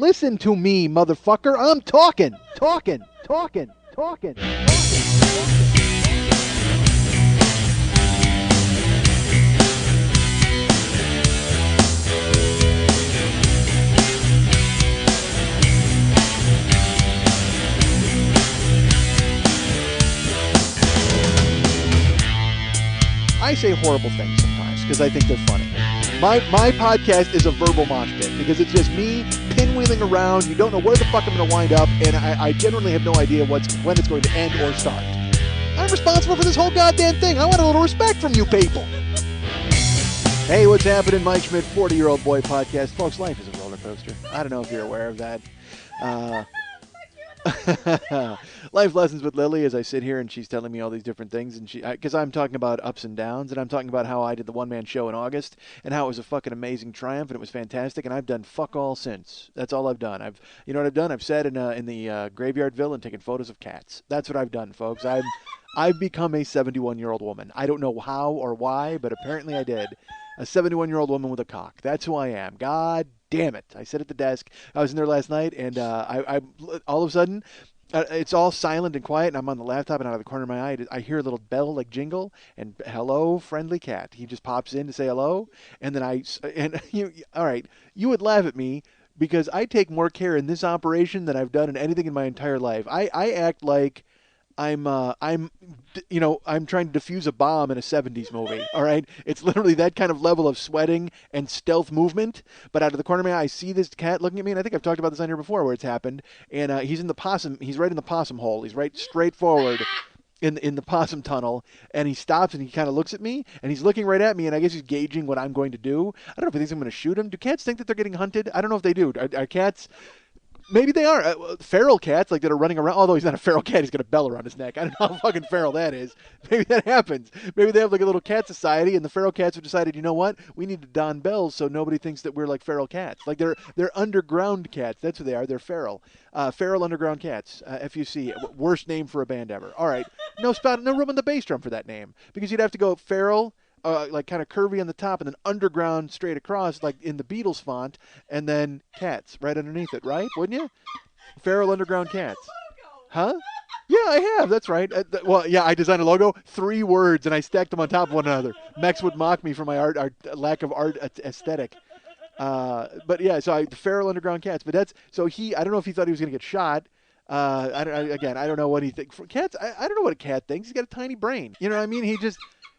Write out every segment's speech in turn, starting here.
Listen to me, motherfucker. I'm talking. I say horrible things sometimes because I think they're funny. My podcast is a verbal mosh pit because it's just me pinwheeling around. You don't know where the fuck I'm going to wind up, and I generally have no idea when it's going to end or start. I'm responsible for this whole goddamn thing. I want a little respect from you people. Hey, what's happening? Mike Schmidt, 40-Year-Old Boy Podcast. Folks, life is a roller coaster. I don't know if you're aware of that. Life lessons with Lily as I sit here and she's telling me all these different things, and because I'm talking about ups and downs, and I'm talking about how I did the one-man show in August and how it was a fucking amazing triumph and it was fantastic, and I've done fuck all since. That's all I've done. You know what I've done? I've sat in the Graveyardville and taken photos of cats. That's what I've done, folks. I've become a 71-year-old woman. I don't know how or why, but apparently I did. A 71-year-old woman with a cock. That's who I am. God damn it. I sit at the desk. I was in there last night, and I all of a sudden, it's all silent and quiet, and I'm on the laptop, and out of the corner of my eye, I hear a little bell like jingle, and hello, friendly cat. He just pops in to say hello, and then all right, you would laugh at me because I take more care in this operation than I've done in anything in my entire life. I act like I'm trying to defuse a bomb in a 70s movie, all right? It's literally that kind of level of sweating and stealth movement, but out of the corner of my eye, I see this cat looking at me, and I think I've talked about this on here before where it's happened, and he's right in the possum hole. He's right straight forward in the possum tunnel, and he stops and he kind of looks at me, and he's looking right at me, and I guess he's gauging what I'm going to do. I don't know if he thinks I'm going to shoot him. Do cats think that they're getting hunted? I don't know if they do. Are cats... Maybe they are. Feral cats, like, that are running around. Although he's not a feral cat, he's got a bell around his neck. I don't know how fucking feral that is. Maybe that happens. Maybe they have, like, a little cat society, and the feral cats have decided, you know what? We need to don bells so nobody thinks that we're like feral cats. Like, they're underground cats. That's who they are. They're feral. Feral underground cats. FUC. Worst name for a band ever. All right. No room on the bass drum for that name. Because you'd have to go feral, like kind of curvy on the top, and then underground straight across, like in the Beatles font, and then cats right underneath it, right? Wouldn't you? Feral underground cats. Huh? Yeah, I have. That's right. Well, yeah, I designed a logo, 3 words, and I stacked them on top of one another. Mex would mock me for my art lack of art aesthetic. But yeah, so the feral underground cats. But I don't know if he thought he was going to get shot. I don't know what he thinks. For cats, I don't know what a cat thinks. He's got a tiny brain. You know what I mean?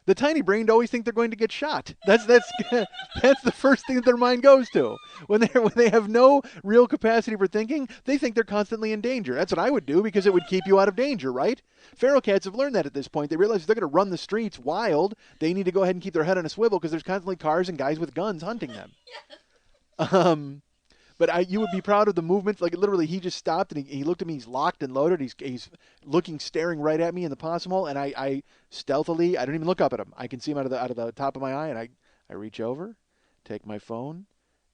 The tiny brain always think they're going to get shot. That's the first thing that their mind goes to. When they have no real capacity for thinking, they think they're constantly in danger. That's what I would do because it would keep you out of danger, right? Feral cats have learned that at this point. They realize if they're going to run the streets wild, they need to go ahead and keep their head on a swivel because there's constantly cars and guys with guns hunting them. But you would be proud of the movements. Like, literally, he just stopped, and he looked at me. He's locked and loaded. He's staring right at me in the possum hole, and I stealthily, I don't even look up at him. I can see him out of the top of my eye, and I reach over, take my phone,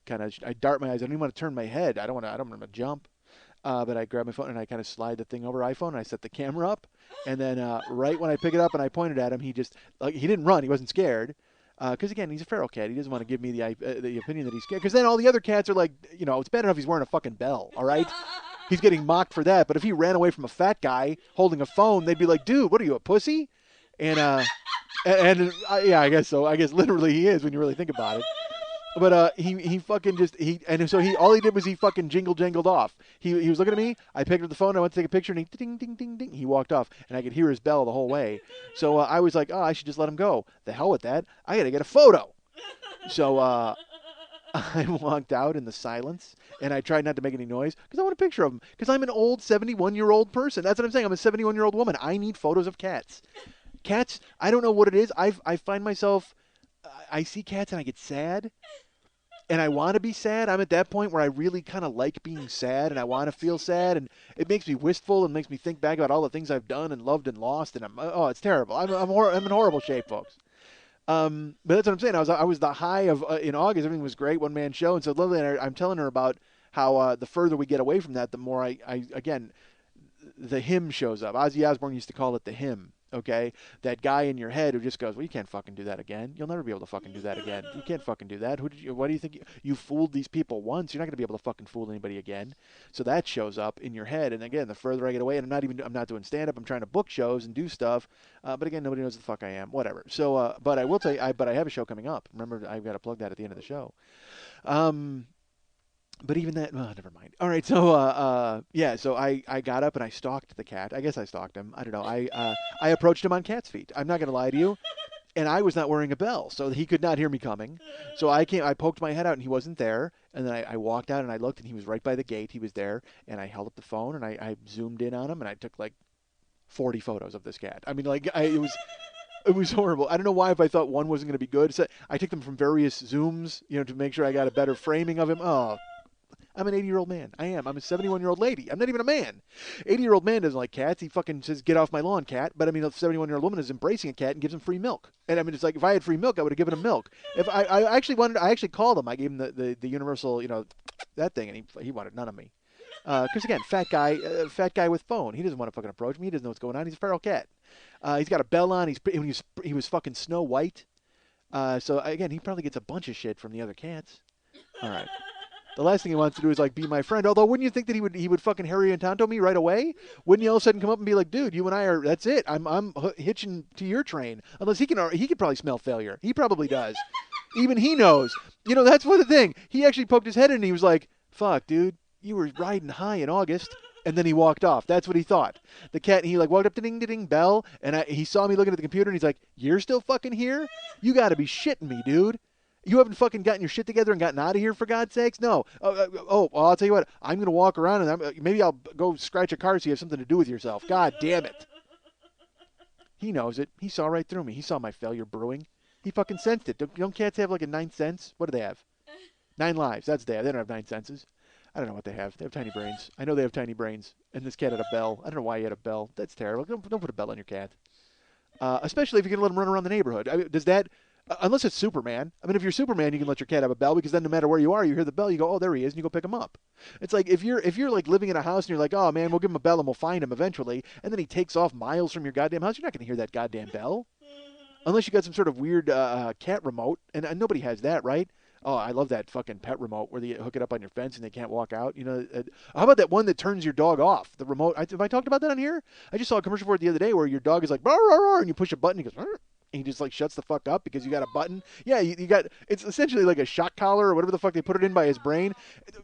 I dart my eyes. I don't even want to turn my head. I don't want to jump. But I grab my phone, and I kind of slide the thing over iPhone, and I set the camera up. And then right when I pick it up and I pointed at him, he didn't run. He wasn't scared. Because, again, he's a feral cat. He doesn't want to give me the opinion that he's scared. Because then all the other cats are like, it's bad enough he's wearing a fucking bell, all right? He's getting mocked for that. But if he ran away from a fat guy holding a phone, they'd be like, dude, what are you, a pussy? And yeah, I guess so. I guess literally he is when you really think about it. But he fucking all he did was he fucking jangled off. He was looking at me. I picked up the phone. I went to take a picture, and he ding ding ding ding. He walked off, and I could hear his bell the whole way. So I was like, I should just let him go. The hell with that. I got to get a photo. So I walked out in the silence, and I tried not to make any noise because I want a picture of him. Because I'm an old 71-year-old person. That's what I'm saying. I'm a 71-year-old woman. I need photos of cats. Cats. I don't know what it is. I find myself. I see cats and I get sad, and I want to be sad. I'm at that point where I really kind of like being sad, and I want to feel sad, and it makes me wistful and makes me think back about all the things I've done and loved and lost, and it's terrible. I'm in horrible shape, folks. But that's what I'm saying. I was the high of in August. Everything was great, one man show, and so Lily and I'm telling her about how the further we get away from that, the more I again, the hymn shows up. Ozzy Osbourne used to call it the hymn. Okay, that guy in your head who just goes, well, you can't fucking do that again. You'll never be able to fucking do that again. You can't fucking do that. What do you think? You fooled these people once. You're not going to be able to fucking fool anybody again. So that shows up in your head. And again, the further I get away, and I'm not doing stand up. I'm trying to book shows and do stuff. But again, nobody knows the fuck I am. Whatever. So, but I will tell you, but I have a show coming up. Remember, I've got to plug that at the end of the show. But even that, oh, never mind. All right, so yeah, so I got up and I stalked the cat. I guess I stalked him. I don't know. I approached him on cat's feet. I'm not gonna lie to you, and I was not wearing a bell, so he could not hear me coming. So I came. I poked my head out and he wasn't there. And then I walked out and I looked and he was right by the gate. He was there, and I held up the phone and I zoomed in on him and I took like 40 photos of this cat. I mean, like it was. It was horrible. I don't know why if I thought one wasn't going to be good. So I took them from various zooms, to make sure I got a better framing of him. Oh, I'm an 80-year-old man. I am. I'm a 71-year-old lady. I'm not even a man. 80-year-old man doesn't like cats. He fucking says, get off my lawn, cat. But I mean, a 71-year-old woman is embracing a cat and gives him free milk. And I mean, it's like if I had free milk, I would have given him milk. If I actually wanted, I actually called him. I gave him the universal, that thing, and he wanted none of me. Because again, fat guy with phone. He doesn't want to fucking approach me. He doesn't know what's going on. He's a feral cat. He's got a bell on. He was fucking Snow White. So again, he probably gets a bunch of shit from the other cats. All right. The last thing he wants to do is like be my friend. Although, wouldn't you think that he would fucking Harry and Tonto me right away? Wouldn't he all of a sudden come up and be like, "Dude, you and I are that's it. I'm hitching to your train." Unless he could probably smell failure. He probably does. Even he knows. That's one thing. He actually poked his head in and he was like, "Fuck, dude, you were riding high in August." And then he walked off. That's what he thought. The cat, he like walked up to ding, ding, ding, bell, and he saw me looking at the computer, and he's like, "You're still fucking here? You got to be shitting me, dude. You haven't fucking gotten your shit together and gotten out of here, for God's sakes? No. Well, I'll tell you what. I'm going to walk around, and maybe I'll go scratch a car so you have something to do with yourself. God damn it." He knows it. He saw right through me. He saw my failure brewing. He fucking sensed it. Don't cats have like a 9th sense? What do they have? 9 lives. That's they have. They don't have 9 senses. I don't know what they have. They have tiny brains. I know they have tiny brains. And this cat had a bell. I don't know why he had a bell. That's terrible. Don't put a bell on your cat. Especially if you're going to let him run around the neighborhood. I mean, does that... unless it's Superman. I mean, if you're Superman, you can let your cat have a bell because then no matter where you are, you hear the bell, you go, "Oh, there he is," and you go pick him up. It's like if you're like living in a house and you're like, "Oh man, we'll give him a bell and we'll find him eventually," and then he takes off miles from your goddamn house, you're not going to hear that goddamn bell. Unless you got some sort of weird cat remote, and nobody has that, right? Oh, I love that fucking pet remote where they hook it up on your fence and they can't walk out. How about that one that turns your dog off? The remote. Have I talked about that on here? I just saw a commercial for it the other day where your dog is like, "Rawr, rawr, rawr," and you push a button, he goes, "Rawr," and he just like shuts the fuck up because you got a button. Yeah, you got. It's essentially like a shock collar or whatever the fuck they put it in by his brain.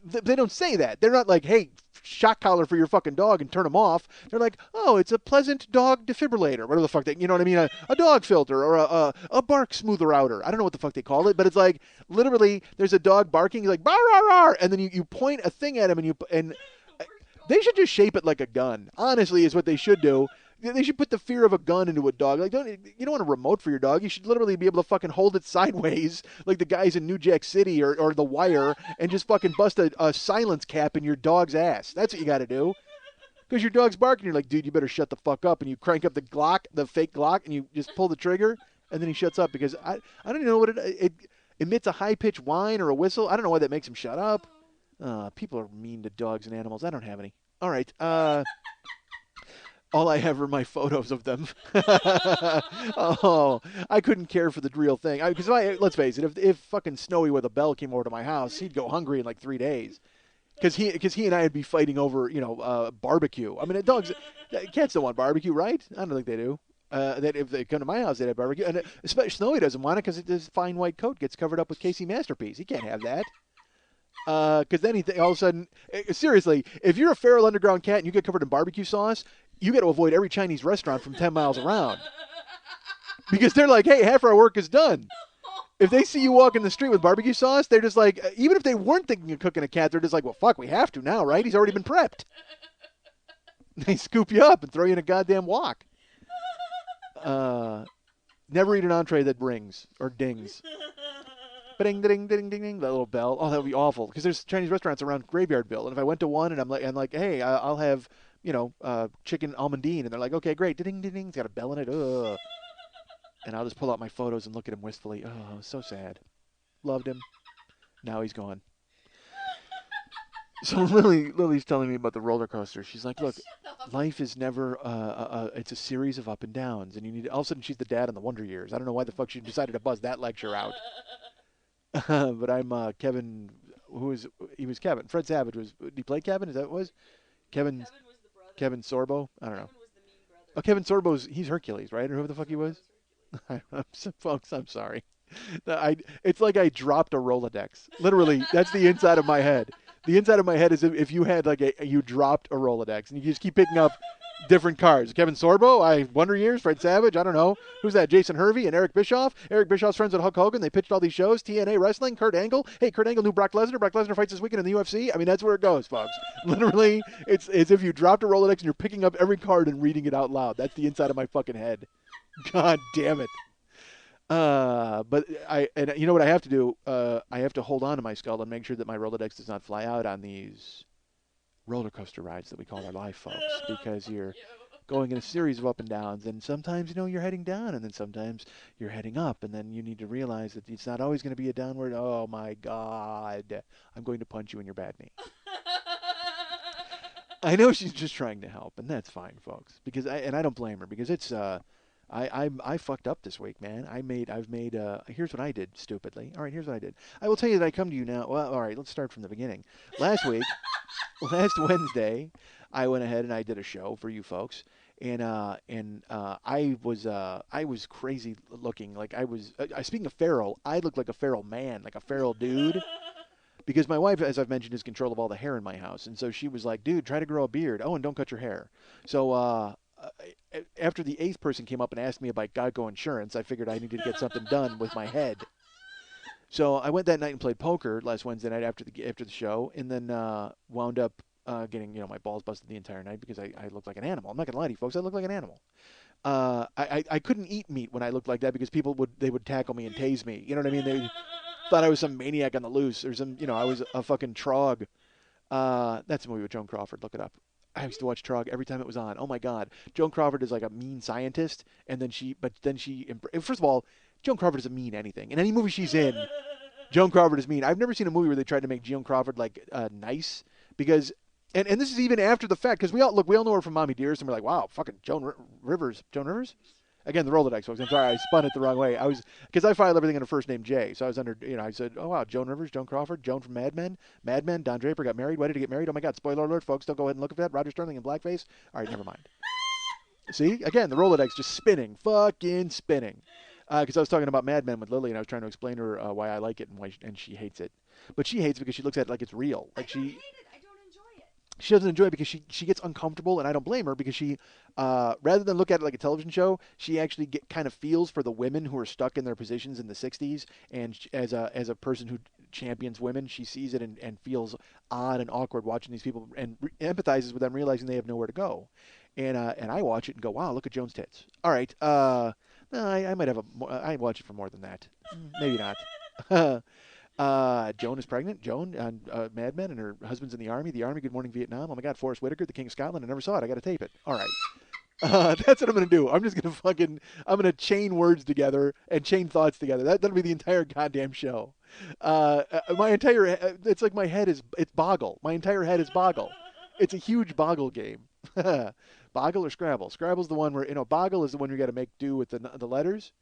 They don't say that. They're not like, "Hey, shock collar for your fucking dog and turn him off." They're like, "Oh, it's a pleasant dog defibrillator," whatever the fuck they, you know what I mean? A dog filter or a bark smoother outer. I don't know what the fuck they call it, but it's like literally there's a dog barking, you're like, "Rawr, rawr, rawr," and then you point a thing at him and they should just shape it like a gun. Honestly, is what they should do. They should put the fear of a gun into a dog. Like, you don't want a remote for your dog. You should literally be able to fucking hold it sideways, like the guys in New Jack City or The Wire, and just fucking bust a silence cap in your dog's ass. That's what you got to do. Because your dog's barking, you're like, "Dude, you better shut the fuck up," and you crank up the Glock, the fake Glock, and you just pull the trigger, and then he shuts up because I don't even know what it emits a high pitched whine or a whistle. I don't know why that makes him shut up. People are mean to dogs and animals. I don't have any. All right. All I have are my photos of them. Oh, I couldn't care for the real thing. Because let's face it, if fucking Snowy with a bell came over to my house, he'd go hungry in like 3 days. Because he and I would be fighting over barbecue. I mean, cats don't want barbecue, right? I don't think they do. That if they come to my house, they'd have barbecue. And especially Snowy doesn't want it because his fine white coat gets covered up with Casey Masterpiece. He can't have that. Because then all of a sudden, seriously, if you're a feral underground cat and you get covered in barbecue sauce, you got to avoid every Chinese restaurant from 10 miles around. Because they're like, "Hey, half our work is done." If they see you walk in the street with barbecue sauce, they're just like, even if they weren't thinking of cooking a cat, they're just like, "Well, fuck, we have to now, right? He's already been prepped." They scoop you up and throw you in a goddamn wok. Never eat an entree that rings or dings. Ding, ding, ding, ding, ding, that little bell. Oh, that would be awful. Because there's Chinese restaurants around Graveyardville, and if I went to one and I'm like, "Hey, I'll have, chicken almondine," and they're like, "Okay, great." Ding, ding, ding. It's got a bell in it. Ugh. And I'll just pull out my photos and look at him wistfully. Oh, so sad. Loved him. Now he's gone. So Lily's telling me about the roller coaster. She's like, look, Shut up. life is never it's a series of up and downs, and you need all of a sudden she's the dad in the Wonder Years. I don't know why the fuck she decided to buzz that lecture out. But I'm Kevin, who is he was Kevin. Fred Savage was. Did he play Kevin? Is that what it was? Kevin Kevin was the brother. Kevin Sorbo? I don't know. Kevin was the mean brother. Oh, Kevin Sorbo's he's Hercules, right? Or whoever the fuck he was. Sorbo's Hercules. Folks, I'm sorry. It's like I dropped a Rolodex. Literally, that's the inside of my head. The inside of my head is if you had like you dropped a Rolodex and you just keep picking up different cards. Kevin Sorbo, Wonder Years, Fred Savage, I don't know. Who's that? Jason Hervey and Eric Bischoff. Eric Bischoff's friends with Hulk Hogan. They pitched all these shows. TNA Wrestling, Kurt Angle. Hey, Kurt Angle knew Brock Lesnar. Brock Lesnar fights this weekend in the UFC. I mean, that's where it goes, folks. Literally, it's as if you dropped a Rolodex and you're picking up every card and reading it out loud. That's the inside of my fucking head. God damn it. But and you know what I have to do? I have to hold on to my skull and make sure that my Rolodex does not fly out on these roller coaster rides that we call our life, folks, because Fuck you're you. going in a series of up and downs, and sometimes you're heading down, and then sometimes you're heading up, and then you need to realize that it's not always going to be a downward. Oh my God, I'm going to punch you in your bad knee. I know she's just trying to help, and that's fine, folks. Because I don't blame her because it's I fucked up this week, man. I've made here's what I did stupidly. All right, here's what I did. I will tell you that I come to you now. Well, all right, let's start from the beginning. Last week, last Wednesday, I went ahead and I did a show for you folks, and I was crazy looking. Like I was speaking of feral, I looked like a feral man, like a feral dude. Because my wife, as I've mentioned, has control of all the hair in my house, and so she was like, "Dude, try to grow a beard. Oh, and don't cut your hair." So after the eighth person came up and asked me about Geico insurance, I figured I needed to get something done with my head. So I went that night and played poker last Wednesday night after the show, and then wound up getting my balls busted the entire night because I looked like an animal. I'm not gonna lie to you folks, I look like an animal. I couldn't eat meat when I looked like that because people would tackle me and tase me. You know what I mean? They thought I was some maniac on the loose or some I was a fucking trog. That's a movie with Joan Crawford. Look it up. I used to watch Trog every time it was on. Oh my God, Joan Crawford is like a mean scientist, and then she. First of all, Joan Crawford doesn't mean anything in any movie she's in. Joan Crawford is mean. I've never seen a movie where they tried to make Joan Crawford like nice because. And this is even after the fact because we all know her from Mommy Dearest and we're like wow fucking Joan Rivers. Again, the Rolodex folks. I'm sorry, I spun it the wrong way. I was because I filed everything under first name J, so I was under. I said, "Oh wow, Joan Rivers, Joan Crawford, Joan from Mad Men, Mad Men." Don Draper got married. Why did he get married? Oh my God! Spoiler alert, folks. Don't go ahead and look at that. Roger Sterling in blackface. All right, never mind. See, again, the Rolodex just spinning, fucking spinning. Because I was talking about Mad Men with Lily, and I was trying to explain to her why I like it and and she hates it. But she hates it because she looks at it like it's real. I Like don't hate it. I don't enjoy it. she doesn't enjoy it because she gets uncomfortable, and I don't blame her because she, rather than look at it like a television show, she actually kind of feels for the women who are stuck in their positions in the '60s, and as a person who champions women, she sees it and feels odd and awkward watching these people and empathizes with them, realizing they have nowhere to go, and I watch it and go, wow, look at Joan's tits. All right, no, I might have I watch it for more than that, maybe not. Joan is pregnant. Joan on Mad Men, and her husband's in the army. The army. Good Morning Vietnam. Oh my God, Forrest Whitaker, the King of Scotland. I never saw it. I got to tape it. All right. That's what I'm gonna do. I'm gonna chain words together and chain thoughts together. That'll be the entire goddamn show. It's like my head it's boggle. My entire head is boggle. It's a huge boggle game. Boggle or Scrabble? Scrabble's the one where boggle is the one you got to make do with the letters.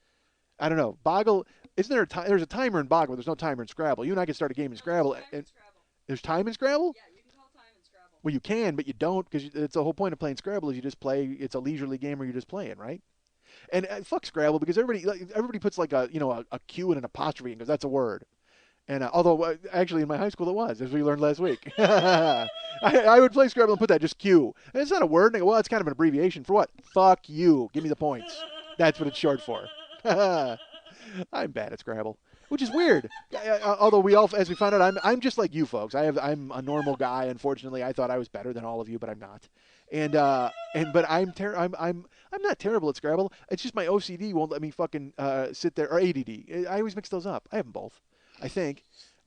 I don't know. Boggle, isn't there there's a timer in Boggle, there's no timer in Scrabble. You and I can start a game in No, there's Scrabble. time in And Scrabble. there's time in Scrabble? Yeah, you can call time in Scrabble. Well, you can, but you don't because it's the whole point of playing Scrabble is you just play. It's a leisurely game where you're just playing, right? And fuck Scrabble because everybody puts like a Q and an apostrophe and goes that's a word. And although actually in my high school it was, as we learned last week. I would play Scrabble and put that just Q. And it's not a word. And I go, well, it's kind of an abbreviation for what? Fuck you. Give me the points. That's what it's short for. I'm bad at Scrabble, which is weird. Although we all, as we found out, I'm just like you folks. I'm a normal guy. Unfortunately, I thought I was better than all of you, but I'm not. But I'm not terrible at Scrabble. It's just my OCD won't let me fucking sit there or ADD. I always mix those up. I have them both, I think.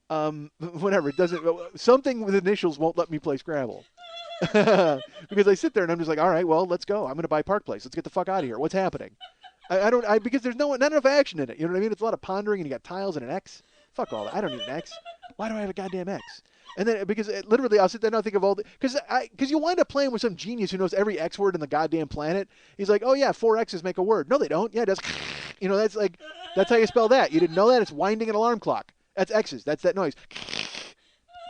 Whatever it doesn't. Something with initials won't let me play Scrabble. Because I sit there and I'm just like, all right, well, let's go. I'm gonna buy Park Place. Let's get the fuck out of here. What's happening? I don't because there's not enough action in it. You know what I mean? It's a lot of pondering and you got tiles and an X. Fuck all that. I don't need an X. Why do I have a goddamn X? And then because literally I'll sit there and I'll think of all the because you wind up playing with some genius who knows every X word in the goddamn planet. He's like, oh yeah, four X's make a word. No, they don't. Yeah, it does. That's like that's how you spell that. You didn't know that? It's winding an alarm clock. That's X's. That's that noise.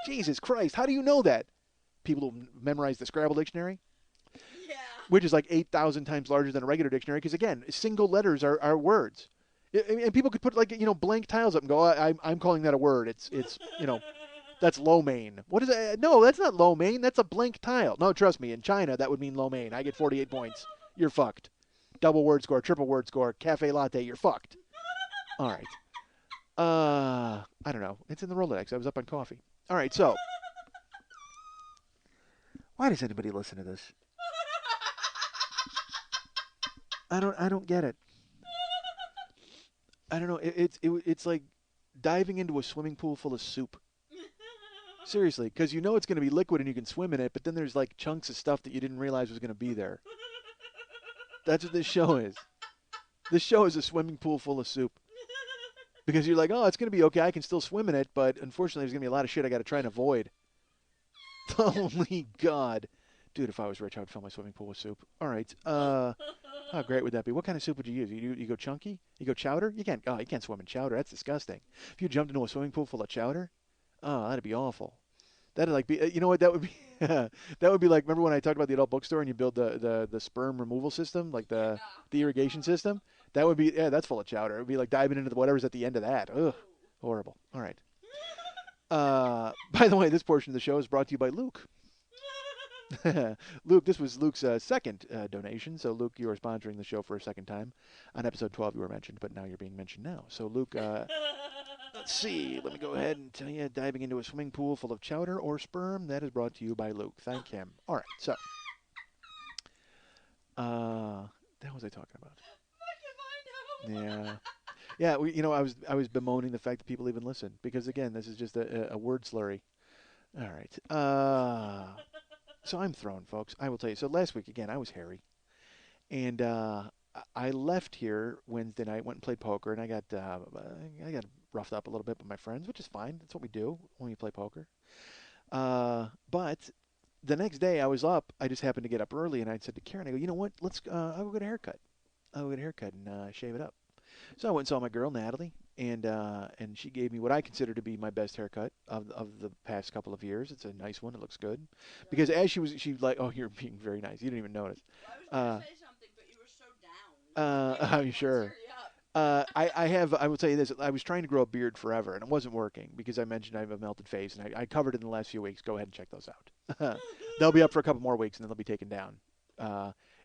Jesus Christ, how do you know that? People who memorize the Scrabble dictionary, Yeah. which is like 8,000 times larger than a regular dictionary, because again, single letters are words. And people could put like blank tiles up and go, I'm calling that a word. It's that's lo mein. What is that? No, that's not lo mein. That's a blank tile. No, trust me. In China, that would mean lo mein. I get 48 points. You're fucked. Double word score, triple word score, cafe latte. You're fucked. All right. I don't know. It's in the Rolodex. I was up on coffee. All right. So, why does anybody listen to this? I don't get it. I don't know. It's like diving into a swimming pool full of soup. Seriously, because you know it's going to be liquid and you can swim in it, but then there's like chunks of stuff that you didn't realize was going to be there. That's what this show is. This show is a swimming pool full of soup. Because you're like, oh, it's going to be okay. I can still swim in it, but unfortunately, there's going to be a lot of shit I got to try and avoid. Holy God. Dude, if I was rich, I would fill my swimming pool with soup. All right. How great would that be? What kind of soup would you use? You go chunky? You go chowder? You can't swim in chowder. That's disgusting. If you jumped into a swimming pool full of chowder, oh, that'd be awful. That'd like be, you know what that would be? That would be like, remember when I talked about the adult bookstore and you build the sperm removal system, like the irrigation system? That would be, yeah, that's full of chowder. It would be like diving into whatever's at the end of that. Ugh, horrible. All right. By the way, this portion of the show is brought to you by Luke. Luke, this was Luke's second donation. So, Luke, you are sponsoring the show for a second time. On episode 12, you were mentioned, but now you're being mentioned now. So, Luke, let's see. Let me go ahead and tell you, diving into a swimming pool full of chowder or sperm, that is brought to you by Luke. Thank him. All right, so. What the hell was I talking about? Yeah. Yeah, I was bemoaning the fact that people even listen. Because, again, this is just a word slurry. All right. So I'm thrown, folks. I will tell you. So last week, again, I was hairy. And I left here Wednesday night, went and played poker, and I got roughed up a little bit by my friends, which is fine. That's what we do when we play poker. But the next day I was up. I just happened to get up early, and I said to Karen, I go, you know what? I'll go get a haircut. I'll go get a haircut and shave it up. So I went and saw my girl, Natalie, and she gave me what I consider to be my best haircut of the past couple of years. It's a nice one. It looks good. Because as she like, oh, you're being very nice. You didn't even notice. I was going to say something, but you were so down. I'm sure. I will tell you this. I was trying to grow a beard forever, and it wasn't working because I mentioned I have a melted face, and I covered it in the last few weeks. Go ahead and check those out. They'll be up for a couple more weeks, and then they'll be taken down.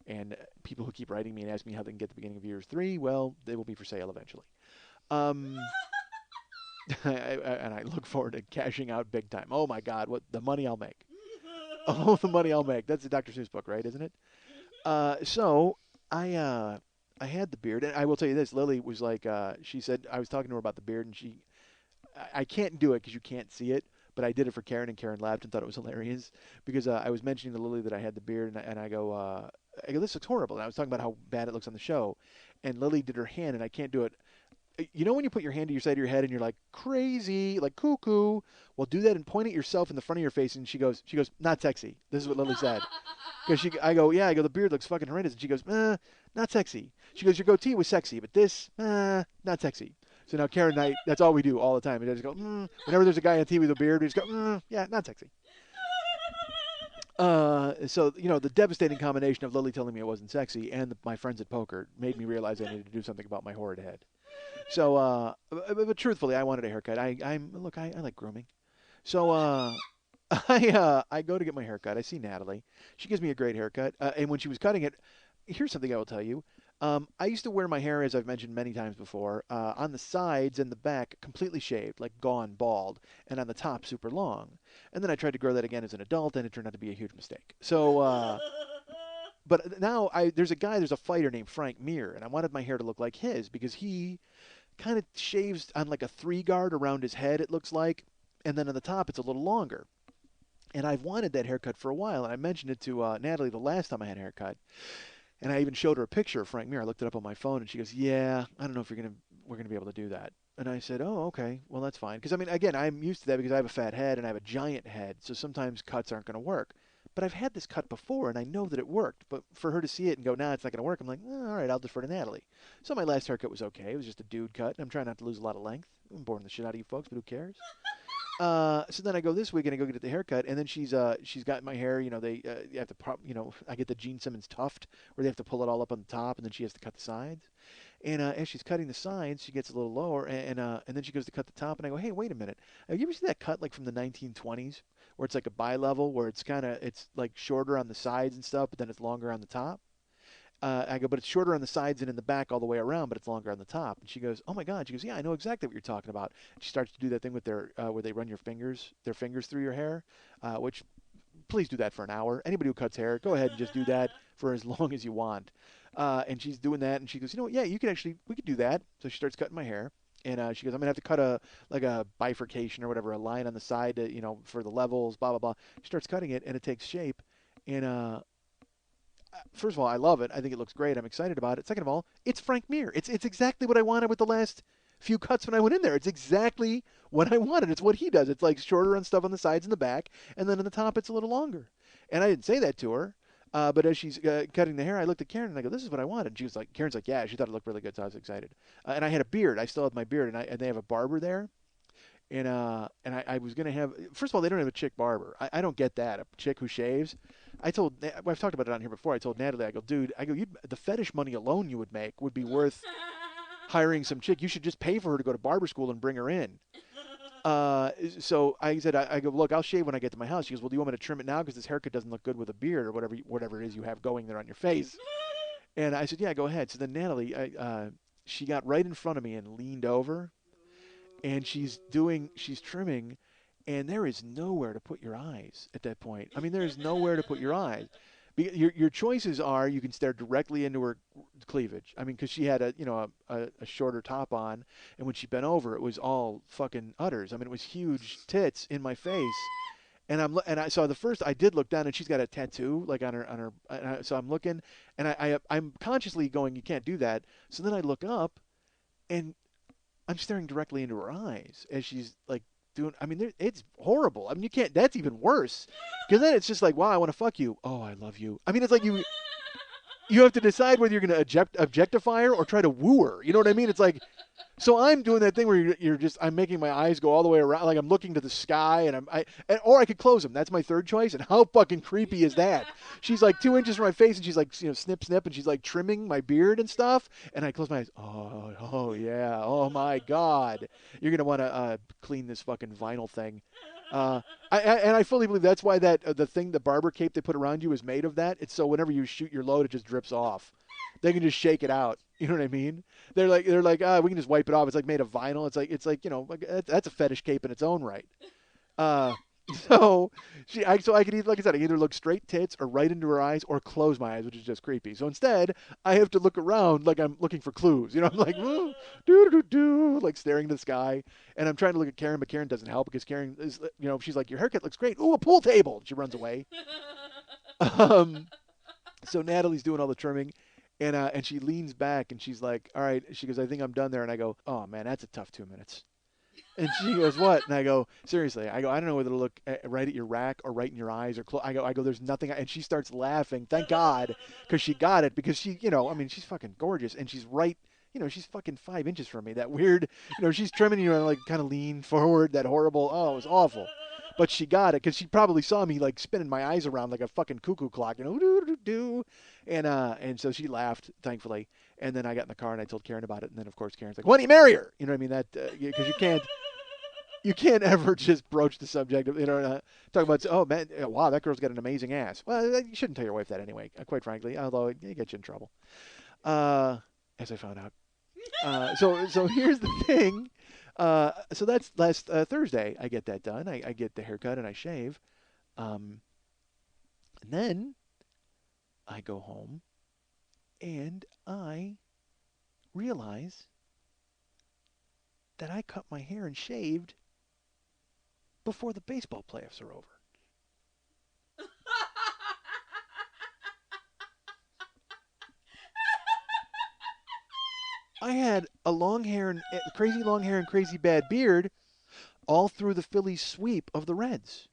And people who keep writing me and asking me how they can get the beginning of year 3, well, they will be for sale eventually. And I look forward to cashing out big time. Oh my God, what the money I'll make! Oh, the money I'll make. That's a Dr. Seuss book, right? Isn't it? So I had the beard, and I will tell you this. Lily was like, she said I was talking to her about the beard, and I can't do it because you can't see it. But I did it for Karen, and Karen laughed and thought it was hilarious because I was mentioning to Lily that I had the beard, and I go, this looks horrible. And I was talking about how bad it looks on the show, and Lily did her hand, and I can't do it. You know when you put your hand to your side of your head and you're like crazy, like cuckoo? Well, do that and point at yourself in the front of your face, and she goes, not sexy. This is what Lily said. Because I go, the beard looks fucking horrendous, and she goes, not sexy. She goes, your goatee was sexy, but this, not sexy. So now Karen and I, that's all we do all the time. And I just go, whenever there's a guy on TV with a beard, we just go, yeah, not sexy. So, the devastating combination of Lily telling me it wasn't sexy and my friends at poker made me realize I needed to do something about my horrid head. So, but truthfully, I wanted a haircut. I like grooming. So, I go to get my haircut. I see Natalie. She gives me a great haircut. And when she was cutting it, here's something I will tell you. I used to wear my hair, as I've mentioned many times before, on the sides and the back completely shaved, like gone bald, and on the top super long. And then I tried to grow that again as an adult, and it turned out to be a huge mistake. So, but now there's a fighter named Frank Mir, and I wanted my hair to look like his because he kind of shaves on like a 3-guard around his head, it looks like, and then on the top it's a little longer. And I've wanted that haircut for a while, and I mentioned it to Natalie the last time I had a haircut. And I even showed her a picture of Frank Mir. I looked it up on my phone, and she goes, "Yeah, I don't know if we're gonna be able to do that." And I said, "Oh, okay. Well, that's fine." Because I mean, again, I'm used to that because I have a fat head and I have a giant head, so sometimes cuts aren't going to work. But I've had this cut before, and I know that it worked. But for her to see it and go, "Nah, it's not going to work," I'm like, all right, I'll defer to Natalie. So my last haircut was okay. It was just a dude cut, and I'm trying not to lose a lot of length. I'm boring the shit out of you folks, but who cares? So then I go this week and I go get the haircut, and then she's got my hair. You know, you have to I get the Gene Simmons tuft where they have to pull it all up on the top, and then she has to cut the sides. And as she's cutting the sides, she gets a little lower, and then she goes to cut the top, and I go, hey, wait a minute. Have you ever seen that cut like from the 1920s, where it's like a bi-level, where it's like shorter on the sides and stuff, but then it's longer on the top? I go, but it's shorter on the sides and in the back all the way around, but it's longer on the top. And she goes, oh my God. She goes, yeah, I know exactly what you're talking about. And she starts to do that thing with where they run their fingers through your hair, which please do that for an hour. Anybody who cuts hair, go ahead and just do that for as long as you want. And she's doing that, and she goes, you know what? Yeah, we could do that. So she starts cutting my hair, and she goes, I'm gonna have to cut a bifurcation or whatever, a line on the side, for the levels, blah blah blah. She starts cutting it, and it takes shape. And first of all, I love it. I think it looks great. I'm excited about it. Second of all, it's Frank Mir. It's exactly what I wanted with the last few cuts when I went in there. It's exactly what I wanted. It's what he does. It's like shorter on stuff on the sides and the back, and then on the top it's a little longer. And I didn't say that to her. But as she's cutting the hair, I looked at Karen and I go, "This is what I wanted." And she was like, "Karen's like, yeah." She thought it looked really good, so I was excited. And I had a beard. I still had my beard, and they have a barber there. And I was gonna have. First of all, they don't have a chick barber. I don't get that. A chick who shaves. I've talked about it on here before. I told Natalie, I go, dude, the fetish money alone you would make would be worth hiring some chick. You should just pay for her to go to barber school and bring her in. So I said, I go, look, I'll shave when I get to my house. She goes, well, do you want me to trim it now because this haircut doesn't look good with a beard or whatever it is you have going there on your face? And I said, yeah, go ahead. So then Natalie, she got right in front of me and leaned over, and she's trimming, and there is nowhere to put your eyes at that point. I mean, there is nowhere to put your eyes. Your choices are you can stare directly into her cleavage. I mean, because she had a shorter top on, and when she bent over, it was all fucking udders. I mean, it was huge tits in my face. And I saw the first I did look down, and she's got a tattoo like on her. So I'm looking, and I'm consciously going, you can't do that. So then I look up, and I'm staring directly into her eyes as she's like doing. I mean, it's horrible. I mean, you can't. That's even worse because then it's just like, wow, I want to fuck you. Oh, I love you. I mean, it's like you have to decide whether you're going to objectify her or try to woo her. You know what I mean? It's like, so I'm doing that thing where you're just I'm making my eyes go all the way around, like I'm looking to the sky, or I could close them. That's my third choice. And how fucking creepy is that? She's like 2 inches from my face, and she's like snip snip, and she's like trimming my beard and stuff. And I close my eyes. Oh yeah. Oh my God. You're gonna want to clean this fucking vinyl thing. Uh, and I fully believe that's why the barber cape they put around you is made of that. It's so whenever you shoot your load, it just drips off. They can just shake it out. You know what I mean? They're like we can just wipe it off. It's like made of vinyl. It's like that's a fetish cape in its own right. Uh, so so I could either, like I said, I could either look straight tits or right into her eyes or close my eyes, which is just creepy. So instead, I have to look around like I'm looking for clues. I'm like do do do, like staring to the sky, and I'm trying to look at Karen, but Karen doesn't help because Karen is, she's like, your haircut looks great. Ooh, a pool table. She runs away. Um, so Natalie's doing all the trimming, and she leans back and she's like, "All right." She goes, "I think I'm done there." And I go, "Oh man, that's a tough 2 minutes." And she goes, "What?" And I go, "Seriously." I go, "I don't know whether to look right at your rack or right in your eyes or I go, "There's nothing." And she starts laughing. Thank God, because she got it because I mean, she's fucking gorgeous and she's right. She's fucking 5 inches from me. That weird, she's trimming you and like kind of lean forward. That horrible. Oh, it was awful. But she got it because she probably saw me like spinning my eyes around like a fucking cuckoo clock, doo doo doo, and so she laughed, thankfully. And then I got in the car and I told Karen about it, and then of course Karen's like, "Why don't you marry her?" You know what I mean? That because you can't ever just broach the subject of talk about, oh man, wow, that girl's got an amazing ass. Well, you shouldn't tell your wife that anyway, quite frankly, although it gets you in trouble, as I found out. So here's the thing. So that's last Thursday. I get that done. I get the haircut and I shave. Um, and then I go home and I realize that I cut my hair and shaved before the baseball playoffs are over. I had a crazy long hair and crazy bad beard all through the Phillies sweep of the Reds.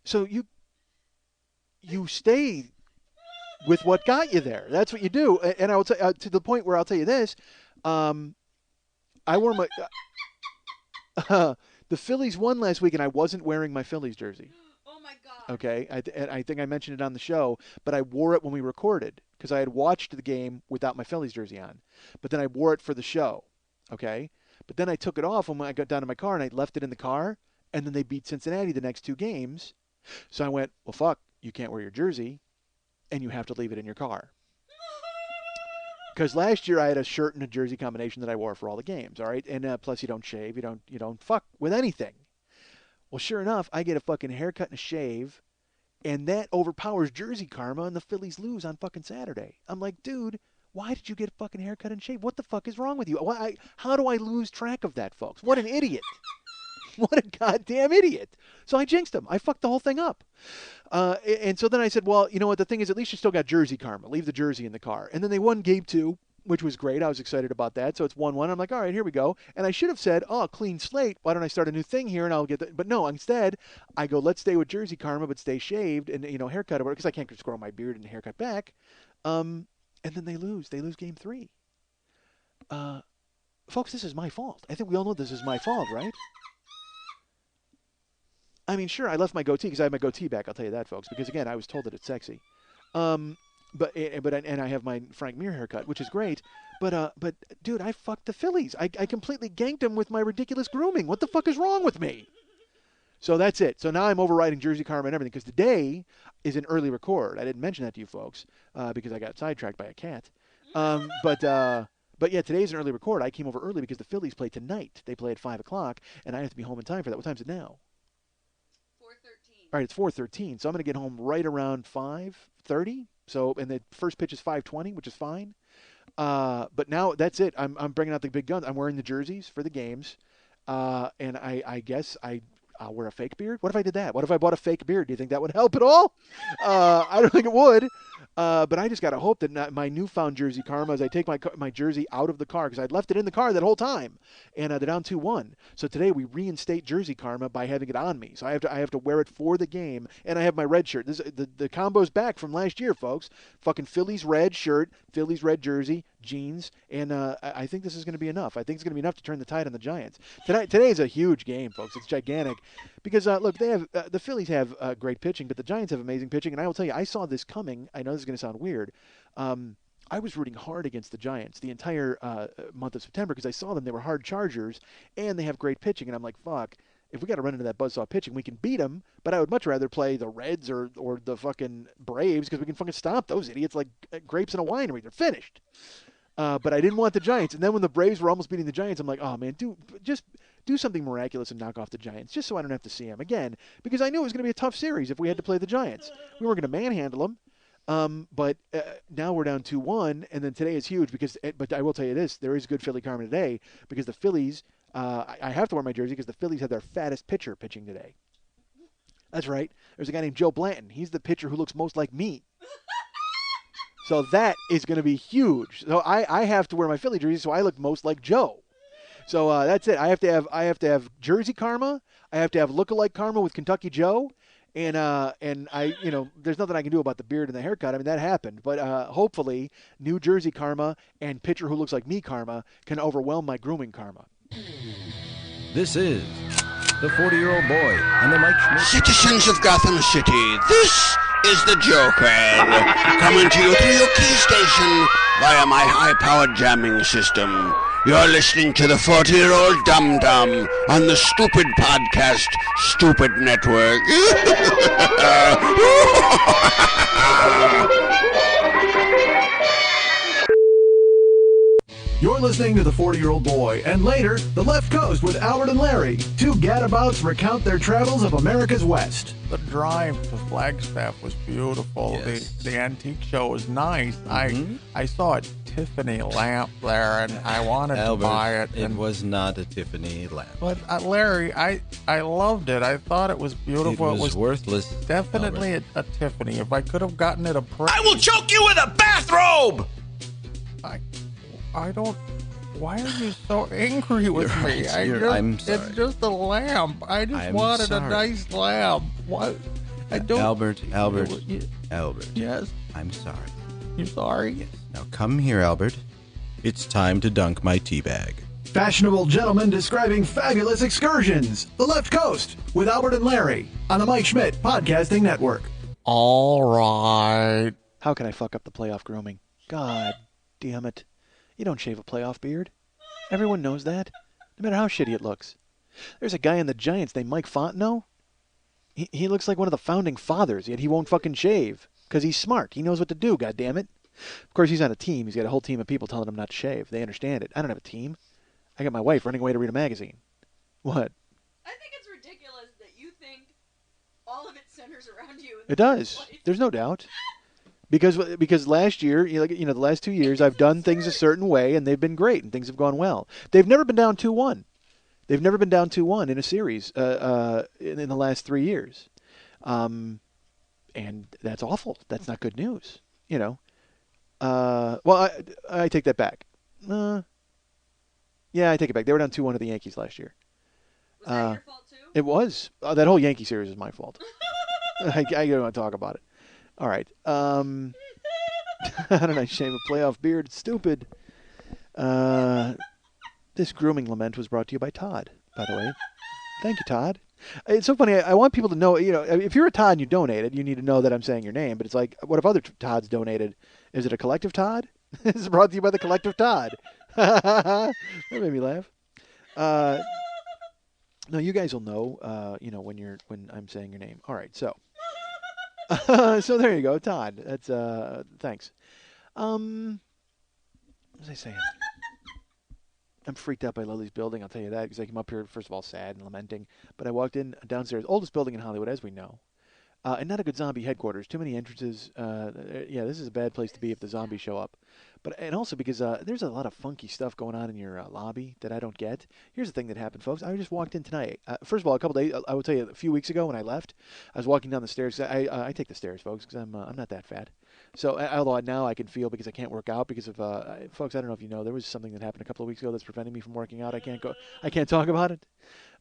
So you stay with what got you there. That's what you do. And I will tell to the point where I'll tell you this. I wore my the Phillies won last week, and I wasn't wearing my Phillies jersey. Oh my God. Okay, I think I mentioned it on the show, but I wore it when we recorded because I had watched the game without my Phillies jersey on. But then I wore it for the show. Okay, but then I took it off when I got down to my car, and I left it in the car. And then they beat Cincinnati the next two games. So I went, well, fuck, you can't wear your jersey, and you have to leave it in your car. Because last year I had a shirt and a jersey combination that I wore for all the games, all right? And plus you don't shave, you don't fuck with anything. Well, sure enough, I get a fucking haircut and a shave, and that overpowers jersey karma, and the Phillies lose on fucking Saturday. I'm like, dude, why did you get a fucking haircut and shave? What the fuck is wrong with you? How do I lose track of that, folks? What an idiot. What a goddamn idiot. So I jinxed him. I fucked the whole thing up. And so then I said, well, you know what? The thing is, at least you still got jersey karma. Leave the jersey in the car. And then they won game 2, which was great. I was excited about that. So it's 1-1. I'm like, all right, here we go. And I should have said, oh, clean slate. Why don't I start a new thing here and I'll get that? But no, instead, I go, let's stay with jersey karma, but stay shaved and, haircut or whatever, because I can't just grow my beard and haircut back. And then they lose. They lose game 3. Folks, this is my fault. I think we all know this is my fault, right? I mean, sure, I left my goatee because I have my goatee back. I'll tell you that, folks, because again, I was told that it's sexy. But I have my Frank Mir haircut, which is great. But dude, I fucked the Phillies. I completely ganked them with my ridiculous grooming. What the fuck is wrong with me? So that's it. So now I'm overriding jersey karma and everything because today is an early record. I didn't mention that to you folks because I got sidetracked by a cat. But yeah, today's an early record. I came over early because the Phillies play tonight. They play at 5 o'clock, and I have to be home in time for that. What time is it now? 4:13. All right, it's 4:13, so I'm going to get home right around 5:30. So, and the first pitch is 5:20, which is fine. But now that's it. I'm bringing out the big guns. I'm wearing the jerseys for the games, and I guess I'll wear a fake beard. What if I did that? What if I bought a fake beard? Do you think that would help at all? I don't think it would. But I just got to hope that my newfound jersey karma, as I take my jersey out of the car, because I'd left it in the car that whole time, and they're down 2-1. So today we reinstate jersey karma by having it on me. So I have to wear it for the game, and I have my red shirt. The combo's back from last year, folks. Fucking Phillies red shirt, Phillies red jersey, jeans, and I think this is going to be enough. I think it's going to be enough to turn the tide on the Giants. Today is a huge game, folks. It's gigantic because look, they have the Phillies have great pitching, but the Giants have amazing pitching. And I will tell you, I saw this coming. I know this is going to sound weird. I was rooting hard against the Giants the entire month of September because I saw them. They were hard chargers, and they have great pitching. And I'm like, fuck. If we got to run into that buzzsaw pitching, we can beat them. But I would much rather play the Reds or the fucking Braves because we can fucking stop those idiots like grapes in a winery. They're finished. But I didn't want the Giants. And then when the Braves were almost beating the Giants, I'm like, oh, man, just do something miraculous and knock off the Giants just so I don't have to see them again. Because I knew it was going to be a tough series if we had to play the Giants. We weren't going to manhandle them. But now we're down 2-1, and then today is huge. But I will tell you this, there is good Philly karma today because the Phillies, I have to wear my jersey because the Phillies had their fattest pitcher pitching today. That's right. There's a guy named Joe Blanton. He's the pitcher who looks most like me. So that is going to be huge. So I have to wear my Philly jersey so I look most like Joe. So that's it. I have to have jersey karma. I have to have lookalike karma with Kentucky Joe. And I, there's nothing I can do about the beard and the haircut. I mean, that happened. But hopefully, New Jersey karma and pitcher who looks like me karma can overwhelm my grooming karma. This is the 40-Year-Old Boy and the Mike Schmidt. Citizens of Gotham City, this is the Joker, coming to you through your key station via my high-powered jamming system. You're listening to the 40-Year-Old Dum Dum on the stupid podcast, Stupid Network. You're listening to The 40-Year-Old Boy, and later, The Left Coast with Albert and Larry. Two gadabouts recount their travels of America's West. The drive to Flagstaff was beautiful. Yes. The antique show was nice. I saw a Tiffany lamp there, and I wanted Albert, to buy it. It was not a Tiffany lamp. But Larry, I loved it. I thought it was beautiful. It was worthless. Definitely a Tiffany. If I could have gotten it a price, I will choke you with a bathrobe! I I don't. Why are you so angry with me? I'm sorry. It's just a lamp. I just I'm wanted sorry. a nice lamp. What? I don't. Albert. Yes. I'm sorry. You sorry? Yes. Now come here, Albert. It's time to dunk my tea bag. Fashionable gentlemen describing fabulous excursions. The Left Coast with Albert and Larry on the Mike Schmidt Podcasting Network. All right. How can I fuck up the playoff grooming? God damn it. You don't shave a playoff beard. Everyone knows that, no matter how shitty it looks. There's a guy in the Giants named Mike Fontenot. He looks like one of the founding fathers, yet he won't fucking shave. Because he's smart. He knows what to do, goddammit. Of course, he's on a team. He's got a whole team of people telling him not to shave. They understand it. I don't have a team. I got my wife running away to read a magazine. What? I think it's ridiculous that you think all of it centers around you. It does. There's no doubt. Because last year, the last 2 years, I've done things a certain way, and they've been great, and things have gone well. They've never been down 2-1. They've never been down 2-1 in a series in the last 3 years. And that's awful. That's not good news, Well, I take that back. Yeah, I take it back. They were down 2-1 to the Yankees last year. Was that your fault too? It was. That whole Yankee series is my fault. I don't want to talk about it. All right. How did I shave a playoff beard? It's stupid. This grooming lament was brought to you by Todd, by the way. Thank you, Todd. It's so funny. I want people to know, if you're a Todd and you donated, you need to know that I'm saying your name. But it's like, what if other Todds donated? Is it a collective Todd? This is brought to you by the collective Todd. That made me laugh. No, you guys will know, when I'm saying your name. All right, so. So there you go, Todd. That's thanks. What was I saying? I'm freaked out by Lily's building, I'll tell you that, because I came up here, first of all, sad and lamenting. But I walked in downstairs, oldest building in Hollywood, as we know. And not a good zombie headquarters. Too many entrances. Yeah, this is a bad place to be if the zombies show up. And also because there's a lot of funky stuff going on in your lobby that I don't get. Here's the thing that happened, folks. I just walked in tonight. First of all, a couple days, I will tell you, a few weeks ago when I left, I was walking down the stairs. I take the stairs, folks, because I'm not that fat. So although now I can feel because I can't work out because of folks. I don't know if you know, there was something that happened a couple of weeks ago that's preventing me from working out. I can't talk about it.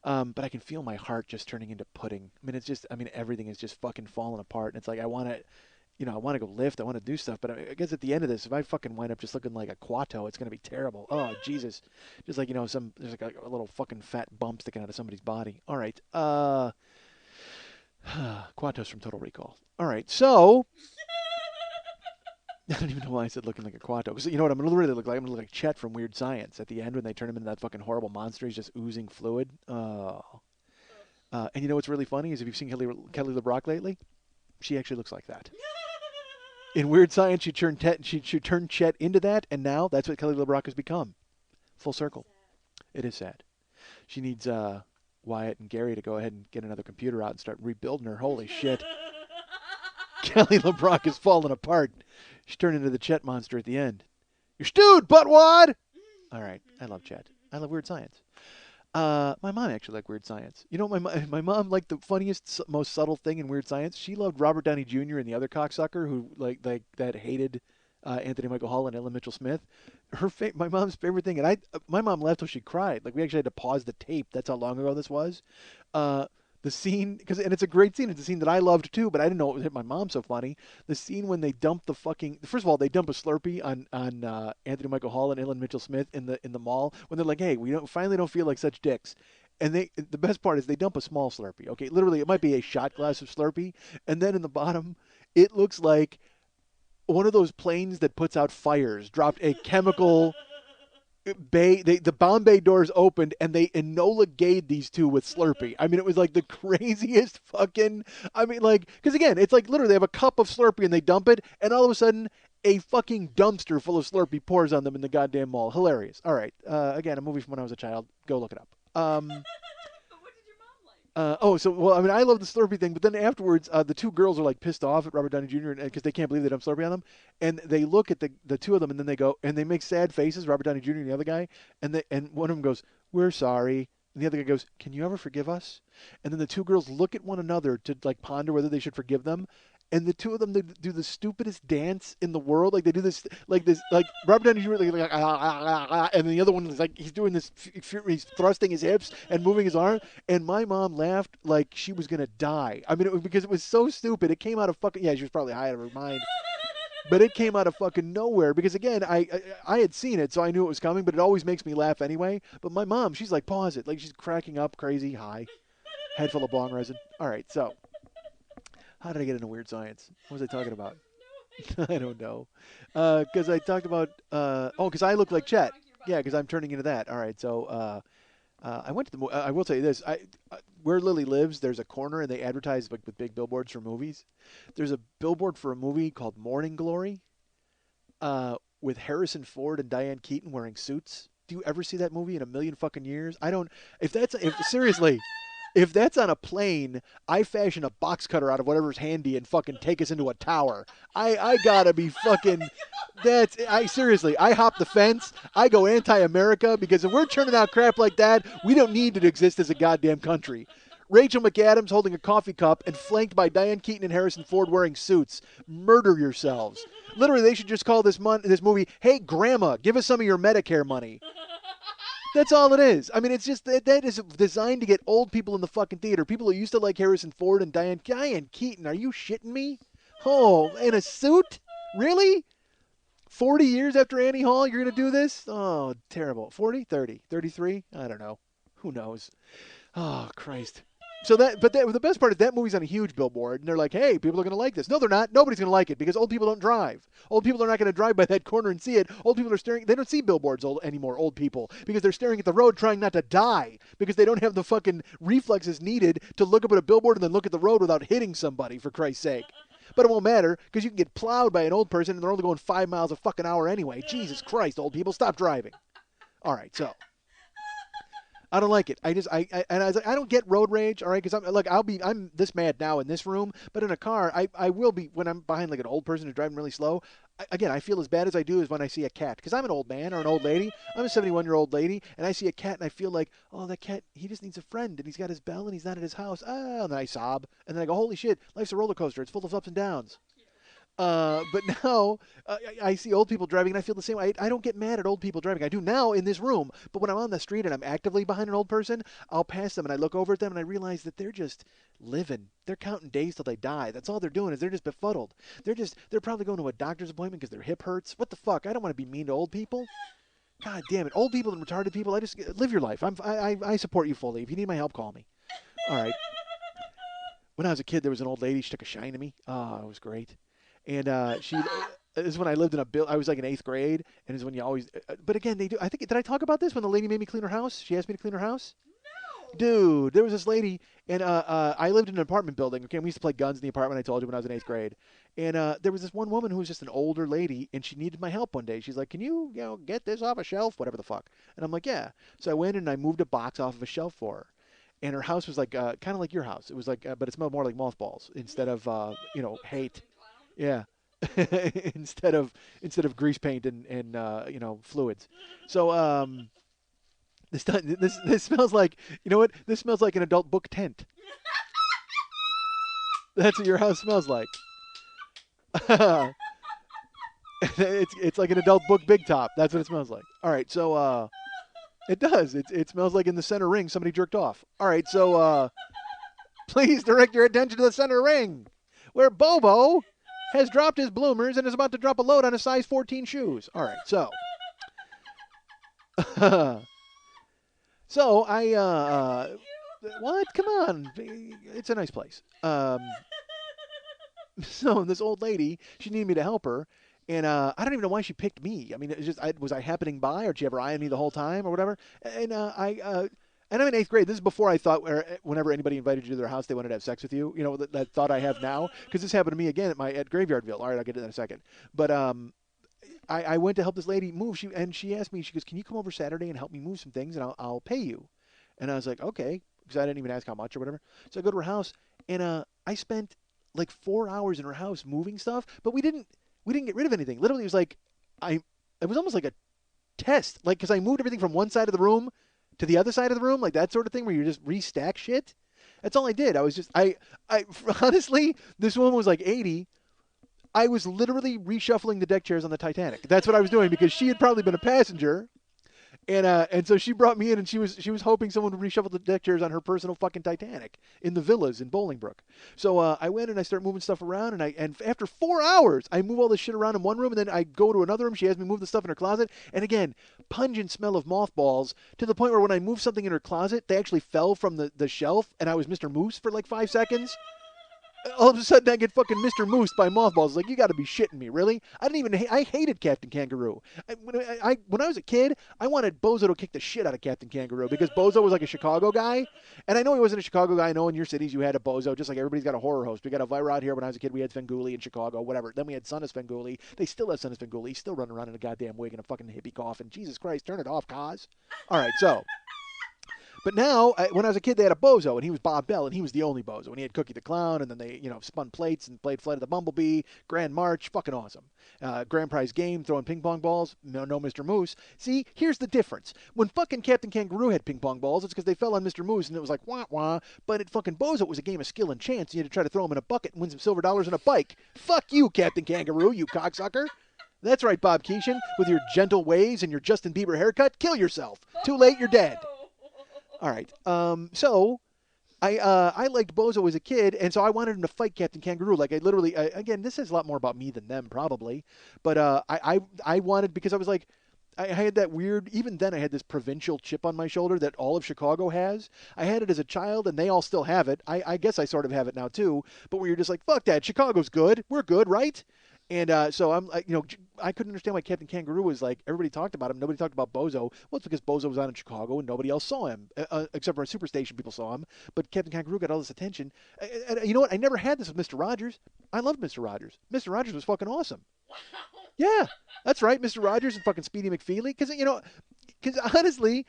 But I can feel my heart just turning into pudding. Everything is just fucking falling apart. And it's like, I want to go lift. I want to do stuff. But I guess at the end of this, if I fucking wind up just looking like a Quato, it's going to be terrible. Oh, Jesus. Just like, there's like a little fucking fat bump sticking out of somebody's body. All right. Quatos from Total Recall. All right. So, I don't even know why I said looking like a Quato. Because you know what I'm going to really look like? I'm going to look like Chet from Weird Science at the end when they turn him into that fucking horrible monster. He's just oozing fluid. Oh. And you know what's really funny is if you've seen Kelly LeBrock lately, she actually looks like that. In Weird Science, she turned Chet into that, and now that's what Kelly LeBrock has become. Full circle. It is sad. She needs Wyatt and Gary to go ahead and get another computer out and start rebuilding her. Holy shit. Kelly LeBrock is falling apart. She turned into the Chet monster at the end. You're stewed, buttwad! All right. I love Chet. I love Weird Science. My mom actually liked Weird Science. You know, my mom liked the funniest, most subtle thing in Weird Science. She loved Robert Downey Jr. and the other cocksucker who like that hated Anthony Michael Hall and Ellen Mitchell Smith. My mom's favorite thing, and my mom left till she cried. Like we actually had to pause the tape. That's how long ago this was. The scene, and it's a great scene. It's a scene that I loved too, but I didn't know it would hit my mom so funny. The scene when they dump first of all, they dump a Slurpee on Anthony Michael Hall and Ellen Mitchell Smith in the mall when they're like, hey, we finally don't feel like such dicks. And the best part is they dump a small Slurpee. Okay, literally it might be a shot glass of Slurpee, and then in the bottom it looks like one of those planes that puts out fires dropped a chemical. The bomb bay doors opened and they Enola Gayed these two with Slurpee. I mean, it was like the craziest fucking. I mean, like, because again, it's like literally they have a cup of Slurpee and they dump it, and all of a sudden a fucking dumpster full of Slurpee pours on them in the goddamn mall. Hilarious. All right, again, a movie from when I was a child. Go look it up. I love the Slurpee thing, but then afterwards, the two girls are like pissed off at Robert Downey Jr. because they can't believe they dumped Slurpee on them, and they look at the two of them, and then they go and they make sad faces, Robert Downey Jr. and the other guy, and one of them goes, "We're sorry," and the other guy goes, "Can you ever forgive us?" And then the two girls look at one another to like ponder whether they should forgive them, and the two of them they do the stupidest dance in the world. Like they do this, like Robert Downey Jr. And then the other one is like he's doing this, he's thrusting his hips and moving his arm. And my mom laughed like she was gonna die. I mean, because it was so stupid. It came out of fucking she was probably high out of her mind. But it came out of fucking nowhere because, again, I had seen it, so I knew it was coming, but it always makes me laugh anyway. But my mom, she's like, pause it. Like, she's cracking up crazy high. Head full of bong resin. All right, so how did I get into weird science? What was I talking about? I don't know. Because I talked about, because I look like Chet. Yeah, because I'm turning into that. All right, so I went to the, I will tell you this. Where Lily lives, there's a corner, and they advertise like with big billboards for movies. There's a billboard for a movie called Morning Glory with Harrison Ford and Diane Keaton wearing suits. Do you ever see that movie in a million fucking years? I don't. Seriously, if that's on a plane, I fashion a box cutter out of whatever's handy and fucking take us into a tower. I gotta be fucking. Seriously, I hop the fence. I go anti-America because if we're turning out crap like that, we don't need to exist as a goddamn country. Rachel McAdams holding a coffee cup and flanked by Diane Keaton and Harrison Ford wearing suits. Murder yourselves. Literally, they should just call this movie, "Hey, Grandma, give us some of your Medicare money." That's all it is. I mean, it's just that is designed to get old people in the fucking theater. People who used to like Harrison Ford and Diane Keaton. Are you shitting me? Oh, in a suit? Really? 40 years after Annie Hall, you're going to do this? Oh, terrible. 40, 30, 33? I don't know. Who knows? Oh, Christ. But the best part is that movie's on a huge billboard, and they're like, hey, people are going to like this. No, they're not. Nobody's going to like it because old people don't drive. Old people are not going to drive by that corner and see it. Old people are staring. They don't see billboards anymore, old people, because they're staring at the road trying not to die because they don't have the fucking reflexes needed to look up at a billboard and then look at the road without hitting somebody, for Christ's sake. But it won't matter because you can get plowed by an old person and they're only going 5 miles a fucking hour anyway. Jesus Christ, old people, stop driving. All right, so I don't like it. I don't get road rage, all right? Because I'm this mad now in this room, but in a car, I will be when I'm behind like an old person who's driving really slow. Again, I feel as bad as I do as when I see a cat, because I'm an old man or an old lady. I'm a 71-year-old lady, and I see a cat, and I feel like, oh, that cat, he just needs a friend, and he's got his bell, and he's not at his house. Ah, and then I sob, and then I go, holy shit, life's a roller coaster. It's full of ups and downs. But now I see old people driving, and I feel the same. I don't get mad at old people driving. I do now in this room, but when I'm on the street and I'm actively behind an old person, I'll pass them, and I look over at them, and I realize that they're just living. They're counting days till they die. That's all they're doing is they're just befuddled. They're probably going to a doctor's appointment because their hip hurts. What the fuck? I don't want to be mean to old people. God damn it. Old people and retarded people, I just live your life. I support you fully. If you need my help, call me. All right. When I was a kid, there was an old lady. She took a shine to me. Oh, it was great. And this is when I lived in I was like in 8th grade, and is when you always. But again, they do. I think did I talk about this when the lady made me clean her house? She asked me to clean her house. No. Dude, there was this lady, and I lived in an apartment building. Okay, we used to play guns in the apartment. I told you when I was in 8th grade, and there was this one woman who was just an older lady, and she needed my help one day. She's like, "Can you get this off a shelf, whatever the fuck?" And I'm like, "Yeah." So I went and I moved a box off of a shelf for her. And her house was like kind of like your house. It was like, but it smelled more like mothballs instead of hate. Yeah, instead of grease paint and fluids. So this smells like, you know what? This smells like an adult book tent. That's what your house smells like. It's like an adult book big top. That's what it smells like. All right, so it does. It smells like in the center ring somebody jerked off. All right, so please direct your attention to the center ring, where Bobo has dropped his bloomers and is about to drop a load on his size 14 shoes. All right, so. So I, what? Come on. It's a nice place. So this old lady, she needed me to help her. And I don't even know why she picked me. I mean, it's just, was I happening by, or did she have her eye on me the whole time or whatever? And and I'm in 8th grade. This is before I thought whenever anybody invited you to their house, they wanted to have sex with you. You know, that thought I have now. Because this happened to me again at Graveyardville. All right, I'll get to that in a second. But I went to help this lady move. She asked me, she goes, "Can you come over Saturday and help me move some things, and I'll pay you?" And I was like, okay, because I didn't even ask how much or whatever. So I go to her house, and I spent like 4 hours in her house moving stuff, but we didn't get rid of anything. Literally, it was like it was almost like a test, like because I moved everything from one side of the room to the other side of the room, like that sort of thing, where you just restack shit. That's all I did. I was just I honestly, this woman was like 80. I was literally reshuffling the deck chairs on the Titanic. That's what I was doing because she had probably been a passenger. And so she brought me in, and she was hoping someone would reshuffle the deck chairs on her personal fucking Titanic in the villas in Bolingbrook. So I went and I started moving stuff around, and after 4 hours, I move all this shit around in one room, and then I go to another room. She has me move the stuff in her closet, and again, pungent smell of mothballs to the point where when I moved something in her closet, they actually fell from the shelf, and I was Mr. Moose for like 5 seconds. All of a sudden, I get fucking Mr. Moose by mothballs. Like, you got to be shitting me, really? I hated Captain Kangaroo. When I was a kid, I wanted Bozo to kick the shit out of Captain Kangaroo because Bozo was like a Chicago guy, and I know he wasn't a Chicago guy. I know in your cities you had a Bozo, just like everybody's got a horror host. We got a Vira out here. When I was a kid, we had Svengoolie in Chicago, whatever. Then we had Son of Svengoolie. They still have Son of Svengoolie. He's still running around in a goddamn wig and a fucking hippie coffin. Jesus Christ, turn it off, Kaz. All right, so. But now, when I was a kid, they had a Bozo, and he was Bob Bell, and he was the only Bozo. And he had Cookie the Clown, and then they, spun plates and played Flight of the Bumblebee, Grand March, fucking awesome. Grand Prize Game, throwing ping pong balls, no Mr. Moose. See, here's the difference. When fucking Captain Kangaroo had ping pong balls, it's because they fell on Mr. Moose, and it was like, wah, wah. But at fucking Bozo, it was a game of skill and chance. You had to try to throw him in a bucket and win some silver dollars and a bike. Fuck you, Captain Kangaroo, you cocksucker. That's right, Bob Keeshan, with your gentle ways and your Justin Bieber haircut, kill yourself. Too late, you're dead. All right. So I liked Bozo as a kid, and so I wanted him to fight Captain Kangaroo. Like, I literally, again, this says a lot more about me than them, probably. But I wanted, because I was like, I had that weird, even then I had this provincial chip on my shoulder that all of Chicago has. I had it as a child, and they all still have it. I guess I sort of have it now, too. But where you're just like, fuck that, Chicago's good. We're good, right? And so I'm like, I couldn't understand why Captain Kangaroo was like, everybody talked about him. Nobody talked about Bozo. Well, it's because Bozo was out in Chicago and nobody else saw him, except for Superstation people saw him. But Captain Kangaroo got all this attention. And you know what? I never had this with Mr. Rogers. I loved Mr. Rogers. Mr. Rogers was fucking awesome. Yeah, that's right. Mr. Rogers and fucking Speedy McFeely. Because honestly,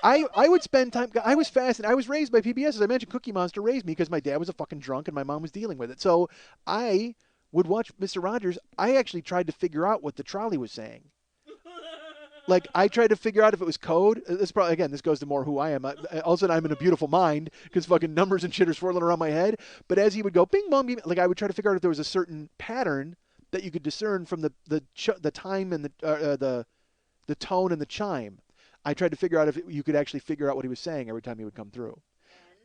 I would spend time. I was fascinated. I was raised by PBS. As I mentioned, Cookie Monster raised me because my dad was a fucking drunk and my mom was dealing with it. So I would watch Mr. Rogers. I actually tried to figure out what the trolley was saying. Like, I tried to figure out if it was code. This probably, again, this goes to more who I am. All of a sudden, I'm in a beautiful mind because fucking numbers and shit are swirling around my head. But as he would go, bing, bong, bing, like, I would try to figure out if there was a certain pattern that you could discern from the time and the tone and the chime. I tried to figure out if you could actually figure out what he was saying every time he would come through.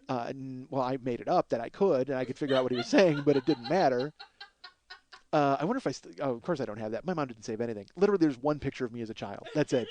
Well, I made it up that I could, and I could figure out what he was saying, but it didn't matter. I wonder if of course I don't have that. My mom didn't save anything. Literally, there's one picture of me as a child. That's it.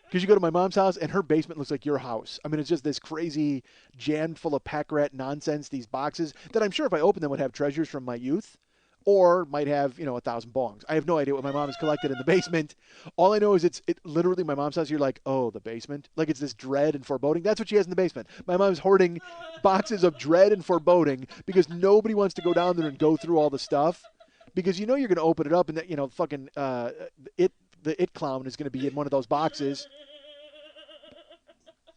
Because you go to my mom's house, and her basement looks like your house. I mean, it's just this crazy jammed full of pack rat nonsense, these boxes, that I'm sure if I opened them would have treasures from my youth, or might have, 1,000 bongs. I have no idea what my mom has collected in the basement. All I know is it literally, my mom's house, you're like, oh, the basement? Like, it's this dread and foreboding. That's what she has in the basement. My mom's hoarding boxes of dread and foreboding because nobody wants to go down there and go through all the stuff. Because you're going to open it up and that, fucking the it clown is going to be in one of those boxes.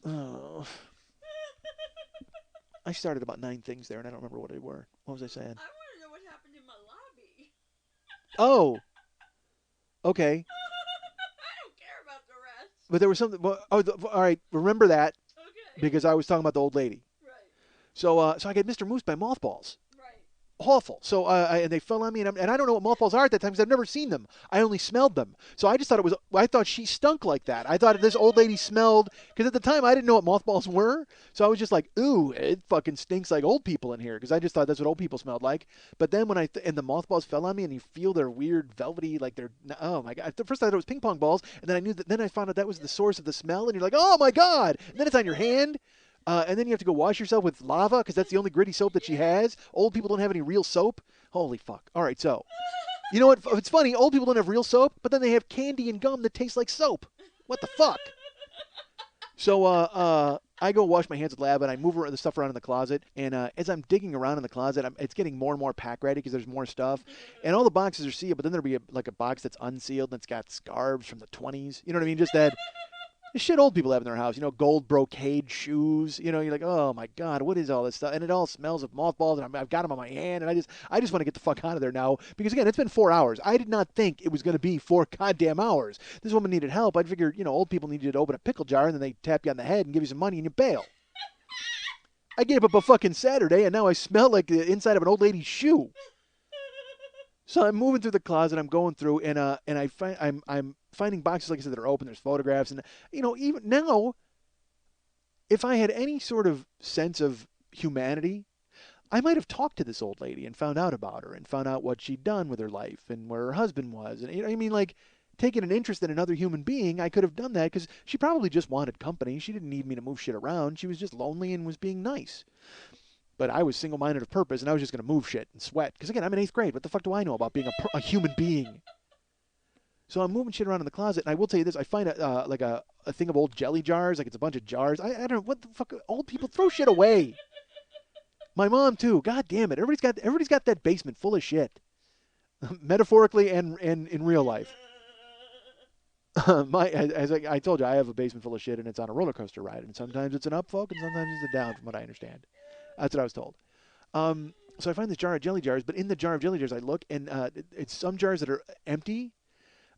Oh. I started about 9 things there and I don't remember what they were. What was I saying? I want to know what happened in my lobby. Oh. Okay. I don't care about the rest. But there was something. All right. Remember that. Okay. Because I was talking about the old lady. Right. So I got Mr. Moose by mothballs. Awful. So and they fell on me, and I don't know what mothballs are at that time because I've never seen them. I only smelled them. So I just thought I thought she stunk like that. I thought this old lady smelled, because at the time I didn't know what mothballs were. So I was just like, ooh, it fucking stinks like old people in here, because I just thought that's what old people smelled like. But then when and the mothballs fell on me, and you feel their weird velvety, like they're, oh my God. At first I thought it was ping pong balls, and then I knew that. Then I found out that was the source of the smell, and you're like, oh my God. And then it's on your hand. And then you have to go wash yourself with lava because that's the only gritty soap that she has. Old people don't have any real soap. Holy fuck. All right, so, you know what? It's funny. Old people don't have real soap, but then they have candy and gum that tastes like soap. What the fuck? So I go wash my hands with lava, and I move the stuff around in the closet. And as I'm digging around in the closet, it's getting more and more pack ready because there's more stuff. And all the boxes are sealed, but then there'll be a box that's unsealed, and it's got scarves from the 20s. You know what I mean? Just that. The shit old people have in their house, gold brocade shoes. You're like, oh my God, what is all this stuff? And it all smells of mothballs, and I've got them on my hand, and I just want to get the fuck out of there now because again, it's been 4 hours. I did not think it was going to be 4 goddamn hours. This woman needed help. I figured, old people need you to open a pickle jar, and then they tap you on the head and give you some money, and you bail. I gave up a fucking Saturday, and now I smell like the inside of an old lady's shoe. So I'm moving through the closet. I'm going through, and I'm finding boxes, like I said, that are open. There's photographs, and even now, if I had any sort of sense of humanity, I might have talked to this old lady and found out about her and found out what she'd done with her life and where her husband was. And I mean, like, taking an interest in another human being, I could have done that because she probably just wanted company. She didn't need me to move shit around. She was just lonely and was being nice. But I was single-minded of purpose, and I was just going to move shit and sweat. Because, again, I'm in 8th grade. What the fuck do I know about being a human being? So I'm moving shit around in the closet, and I will tell you this. I find a thing of old jelly jars. Like, it's a bunch of jars. I don't know. What the fuck? Old people throw shit away. My mom, too. God damn it. Everybody's got that basement full of shit. Metaphorically and in real life. As I told you, I have a basement full of shit, and it's on a roller coaster ride. And sometimes it's an up, folk, and sometimes it's a down, from what I understand. That's what I was told. So I find this jar of jelly jars, but in the jar of jelly jars, I look, and it's some jars that are empty,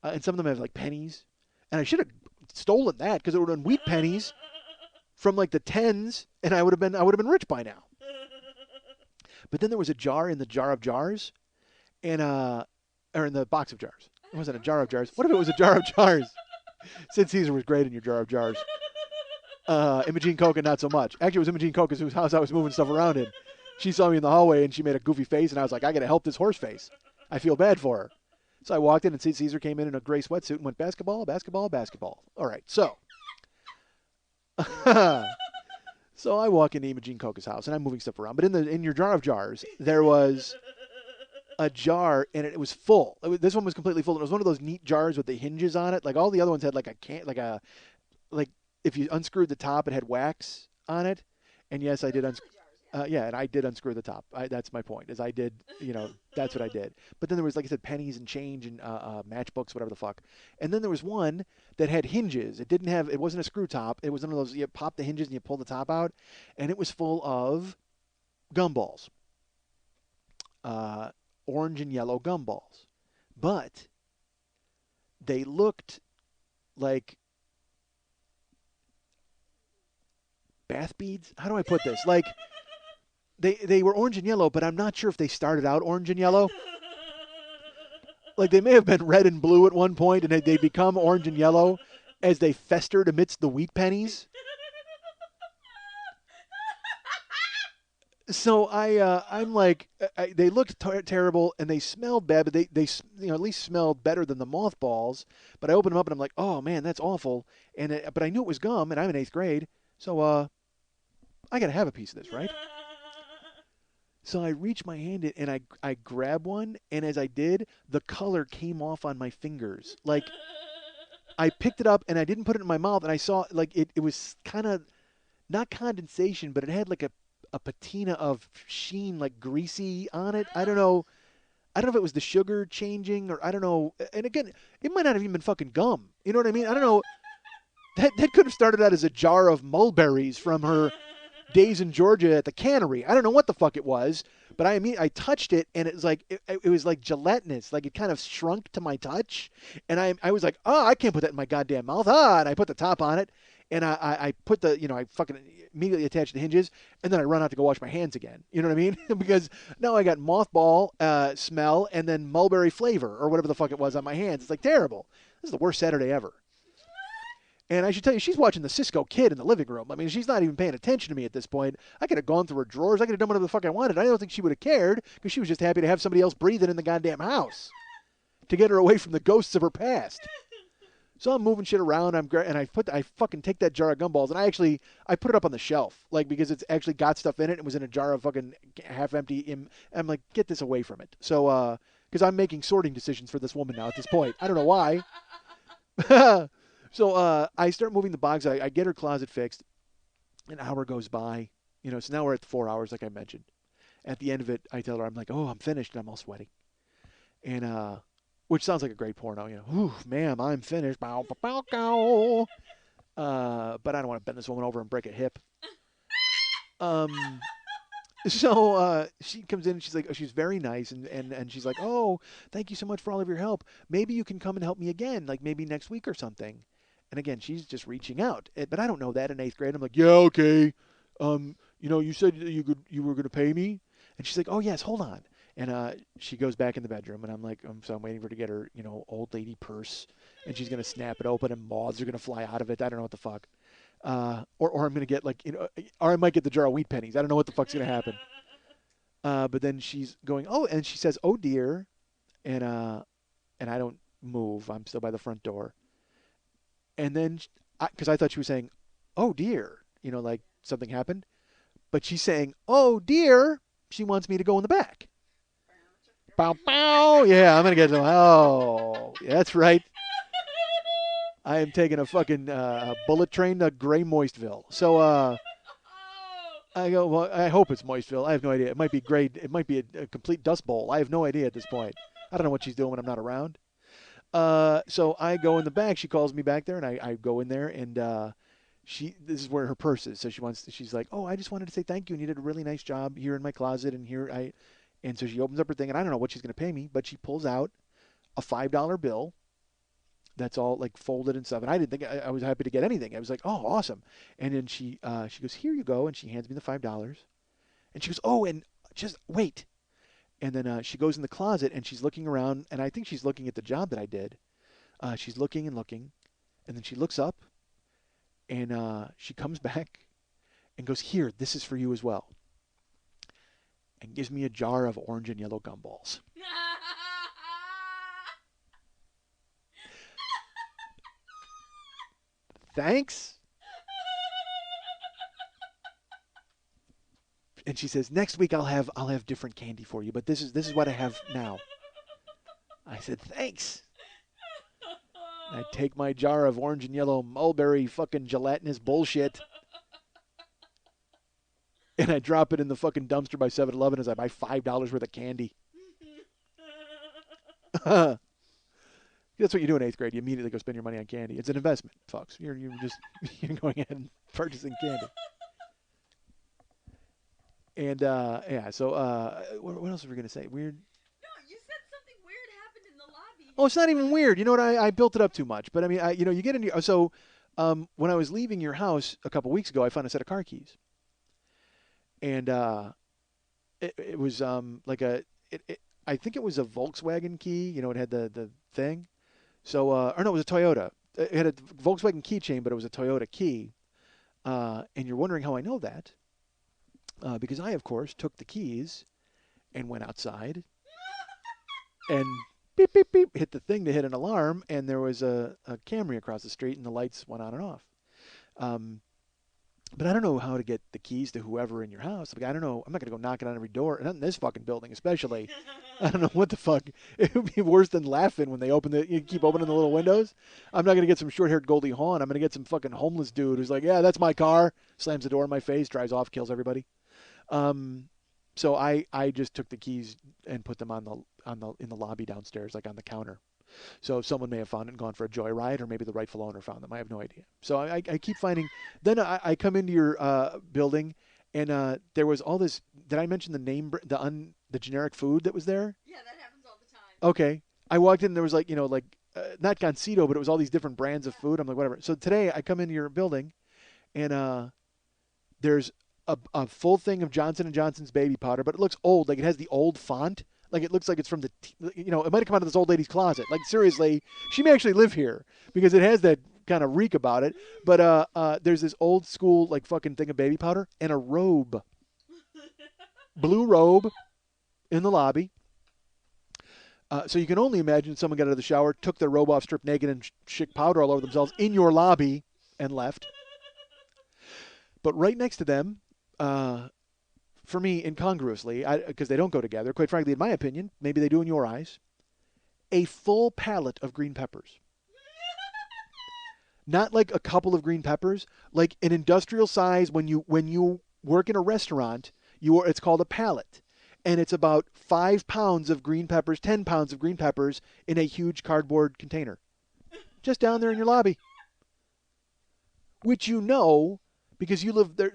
and some of them have, like, pennies. And I should have stolen that, because it would have been wheat pennies from, like, the 10s, and I would have been rich by now. But then there was a jar in the jar of jars, or in the box of jars. It wasn't a jar of jars. What if it was a jar of jars? Sid Caesar was great in your jar of jars. Imogene Coca, not so much. Actually, it was Imogene Coca's whose house I was moving stuff around in. She saw me in the hallway, and she made a goofy face, and I was like, I got to help this horse face. I feel bad for her. So I walked in, and Sid Caesar came in a gray sweatsuit and went, basketball, basketball, basketball. All right, so. So I walk into Imogene Coca's house, and I'm moving stuff around. But in your jar of jars, there was a jar, and it was full. This one was completely full. It was one of those neat jars with the hinges on it. Like, all the other ones had like if you unscrewed the top, it had wax on it. And yes, I did and I did unscrew the top. That's my point. Is I did, that's what I did. But then there was, like I said, pennies and change and matchbooks, whatever the fuck. And then there was one that had hinges. It wasn't a screw top. It was one of those, you pop the hinges and you pull the top out. And it was full of gumballs. Orange and yellow gumballs. But they looked like bath beads. How do I put this? Like, they were orange and yellow, but I'm not sure if they started out orange and yellow. Like, they may have been red and blue at one point, and they become orange and yellow as they festered amidst the wheat pennies. So I'm like, they looked terrible, and they smelled bad, but they at least smelled better than the mothballs. But I opened them up, and I'm like, oh man, that's awful. But I knew it was gum, and I'm in 8th grade, so I gotta have a piece of this, right? So I reach my hand in, and I grab one, and as I did, the color came off on my fingers. Like, I picked it up, and I didn't put it in my mouth, and I saw, like, it was kind of, not condensation, but it had like a patina of sheen, like greasy on it. I don't know if it was the sugar changing, or I don't know. And again, it might not have even been fucking gum. You know what I mean? I don't know. That could have started out as a jar of mulberries from her days in Georgia at the cannery. I don't know what the fuck it was, but I touched it, and it was like it was like gelatinous. Like, it kind of shrunk to my touch, and I was like, oh, I can't put that in my goddamn mouth. And I put the top on it, and I put the, I fucking immediately attached the hinges, and then I run out to go wash my hands again. You know what I mean? Because now I got mothball smell and then mulberry flavor or whatever the fuck it was on my hands. It's like terrible. This is the worst Saturday ever. And I should tell you, she's watching the Cisco Kid in the living room. I mean, she's not even paying attention to me at this point. I could have gone through her drawers. I could have done whatever the fuck I wanted. I don't think she would have cared, because she was just happy to have somebody else breathing in the goddamn house to get her away from the ghosts of her past. So I'm moving shit around. I fucking take that jar of gumballs, and I put it up on the shelf, like, because it's actually got stuff in it. It was in a jar of fucking half empty. I'm like, get this away from it. So, because I'm making sorting decisions for this woman now at this point. I don't know why. So I start moving the box. I get her closet fixed. An hour goes by. So now we're at the 4 hours, like I mentioned. At the end of it, I tell her, I'm like, oh, I'm finished, and I'm all sweaty. And, which sounds like a great porno, Ooh, ma'am, I'm finished. Bow, bow, bow, bow. But I don't want to bend this woman over and break a hip. So she comes in, and she's like, she's very nice, and she's like, oh, thank you so much for all of your help. Maybe you can come and help me again, like maybe next week or something. And again, she's just reaching out. But I don't know that in 8th grade. I'm like, yeah, okay. you said that you were going to pay me. And she's like, oh, yes, hold on. And she goes back in the bedroom, and I'm like, so I'm waiting for her to get her, old lady purse, and she's going to snap it open, and moths are going to fly out of it. I don't know what the fuck. Or I'm going to get, or I might get the jar of wheat pennies. I don't know what the fuck's going to happen. But then she's going, oh, and she says, oh, dear. And I don't move. I'm still by the front door. And then, because I thought she was saying, oh, dear, like something happened. But she's saying, oh, dear, she wants me to go in the back. Bow, bow. Yeah, I'm going to get some. Oh, yeah, that's right. I am taking a fucking bullet train to Gray Moistville. So I go, well, I hope it's Moistville. I have no idea. It might be gray. It might be a complete dust bowl. I have no idea at this point. I don't know what she's doing when I'm not around. So I go in the back. She calls me back there, and I go in there, and this is where her purse is. So she's like, oh, I just wanted to say thank you, and you did a really nice job here in my closet, and so she opens up her thing, and I don't know what she's going to pay me, but she pulls out a $5 bill that's all like folded and stuff, and I didn't think I was happy to get anything. I was like, oh, awesome. And then she goes, here you go, and she hands me the $5, and she goes, oh, and just wait. And then she goes in the closet, and she's looking around, and I think she's looking at the job that I did. She's looking and looking, and then she looks up, and she comes back and goes, here, this is for you as well, and gives me a jar of orange and yellow gumballs. Thanks. And she says, next week I'll have different candy for you, but this is what I have now. I said, thanks. I take my jar of orange and yellow mulberry fucking gelatinous bullshit, and I drop it in the fucking dumpster by 7-Eleven as I buy $5 worth of candy. That's what you do in 8th grade. You immediately go spend your money on candy. It's an investment, folks. You're going ahead and purchasing candy. And yeah, so what else were we gonna say? Weird. No, you said something weird happened in the lobby. Oh, it's not even weird. You know what? I built it up too much. But I mean, you get in your when I was leaving your house a couple weeks ago, I found a set of car keys, and it was I think it was a Volkswagen key. It had the thing. So or no, it was a Toyota. It had a Volkswagen keychain, but it was a Toyota key. And you're wondering how I know that. Because I, of course, took the keys and went outside and beep, beep, beep, hit the thing to hit an alarm, and there was a Camry across the street, and the lights went on and off. But I don't know how to get the keys to whoever in your house. Like, I don't know. I'm not going to go knocking on every door, not in this fucking building especially. I don't know what the fuck. It would be worse than laughing when they you keep opening the little windows. I'm not going to get some short-haired Goldie Hawn. I'm going to get some fucking homeless dude who's like, yeah, that's my car, slams the door in my face, drives off, kills everybody. So I just took the keys and put them in the lobby downstairs, like on the counter. So someone may have found it and gone for a joyride, or maybe the rightful owner found them. I have no idea. So I keep finding. Then I come into your building, and there was all this. Did I mention the name, the generic food that was there? Yeah, that happens all the time. Okay. I walked in, and there was not Gansito, but it was all these different brands of food. I'm like, whatever. So today I come into your building, and there's a full thing of Johnson & Johnson's baby powder, but it looks old. Like it has the old font. Like it looks like it's from it might have come out of this old lady's closet. Like seriously, she may actually live here because it has that kind of reek about it. But there's this old school like fucking thing of baby powder and a robe, blue robe, in the lobby. So you can only imagine someone got out of the shower, took their robe off, stripped naked, and shook powder all over themselves in your lobby and left. But right next to them, for me, incongruously, because they don't go together, quite frankly, in my opinion, maybe they do in your eyes, a full pallet of green peppers. Not like a couple of green peppers, like an industrial size. When you work in a restaurant, it's called a pallet. And it's about 5 pounds of green peppers, 10 pounds of green peppers in a huge cardboard container. Just down there in your lobby. Which because you live there,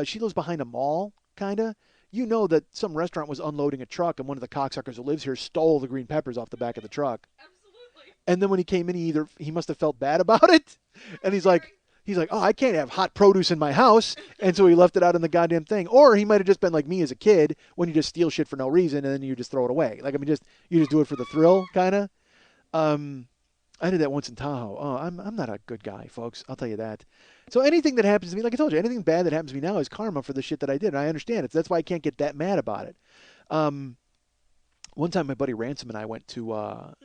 she lives behind a mall, kind of. You know that some restaurant was unloading a truck, and one of the cocksuckers who lives here stole the green peppers off the back of the truck. Absolutely. And then when he came in, he must have felt bad about it, and he's like, He's like, oh, I can't have hot produce in my house. And so he left it out in the goddamn thing. Or he might have just been like me as a kid when you just steal shit for no reason and then you just throw it away. Like, I mean, you just do it for the thrill, kind of. I did that once in Tahoe. Oh, I'm not a good guy, folks. I'll tell you that. So anything that happens to me, like I told you, anything bad that happens to me now is karma for the shit that I did. And I understand it. So that's why I can't get that mad about it. One time my buddy Ransom and I went to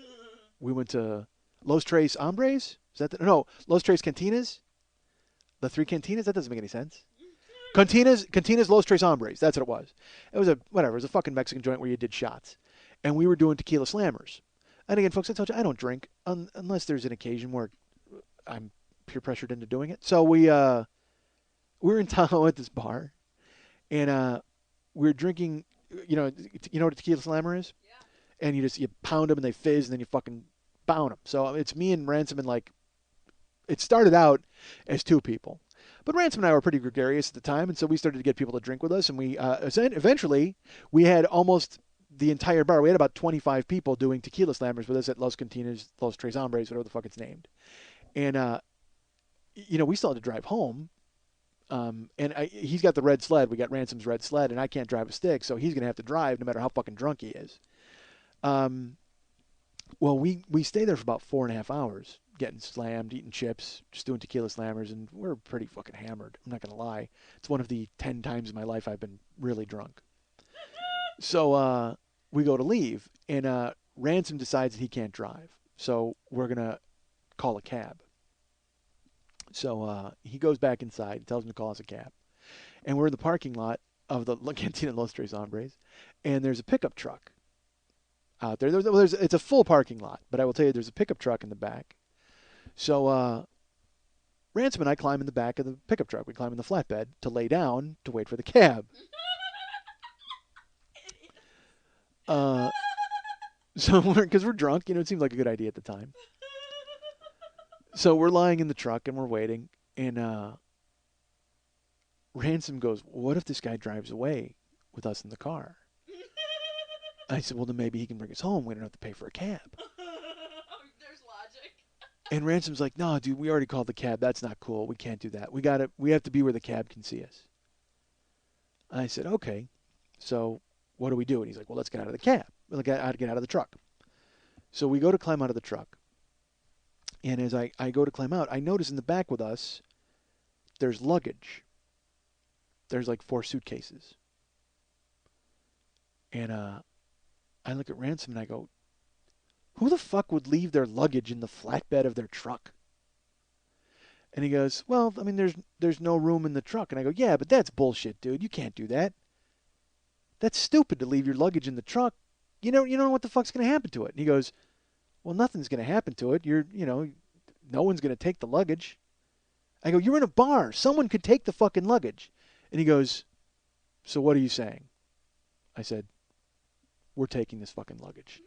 Los Tres Hombres. Is that no, Los Tres Cantinas? The 3 cantinas? That doesn't make any sense. Cantinas Los Tres Hombres. That's what it was. It was a fucking Mexican joint where you did shots. And we were doing tequila slammers. And again, folks, I told you, I don't drink unless there's an occasion where I'm peer pressured into doing it. So we were in Tahoe at this bar. And we were drinking, you know what a tequila slammer is? Yeah. And you pound them and they fizz and then you fucking bound them. So it's me and Ransom and like, it started out as 2 people. But Ransom and I were pretty gregarious at the time, and so we started to get people to drink with us, and we eventually we had almost the entire bar. We had about 25 people doing tequila slammers with us at Los Cantinas, Los Tres Hombres, whatever the fuck it's named. And, we still had to drive home, and he's got the red sled. We got Ransom's red sled, and I can't drive a stick, so he's going to have to drive no matter how fucking drunk he is. Well, we stayed there for about 4.5 hours, getting slammed, eating chips, just doing tequila slammers, and we're pretty fucking hammered. I'm not going to lie. It's one of the 10 times in my life I've been really drunk. So we go to leave, and Ransom decides that he can't drive. So we're going to call a cab. So he goes back inside and tells him to call us a cab. And we're in the parking lot of the Cantina Los Tres Hombres, and there's a pickup truck out there. It's a full parking lot, but I will tell you there's a pickup truck in the back. So Ransom and I climb in the back of the pickup truck. We climb in the flatbed to lay down to wait for the cab. So because we're drunk, it seemed like a good idea at the time. So we're lying in the truck and we're waiting, and Ransom goes, what if this guy drives away with us in the car? I said, well, then maybe he can bring us home. We don't have to pay for a cab. There's logic. And Ransom's like, no, dude, we already called the cab. That's not cool. We can't do that. We have to be where the cab can see us. I said, okay. So what do we do? And he's like, well, let's get out of the cab. We'll get out of the truck. So we go to climb out of the truck. And as I go to climb out, I notice in the back with us, there's luggage. There's like 4 suitcases. And I look at Ransom and I go, who the fuck would leave their luggage in the flatbed of their truck? And he goes, well, I mean, there's no room in the truck. And I go, yeah, but that's bullshit, dude. You can't do that. That's stupid to leave your luggage in the truck. You don't know what the fuck's going to happen to it. And he goes, well, nothing's going to happen to it. No one's going to take the luggage. I go, you're in a bar. Someone could take the fucking luggage. And he goes, so what are you saying? I said, we're taking this fucking luggage.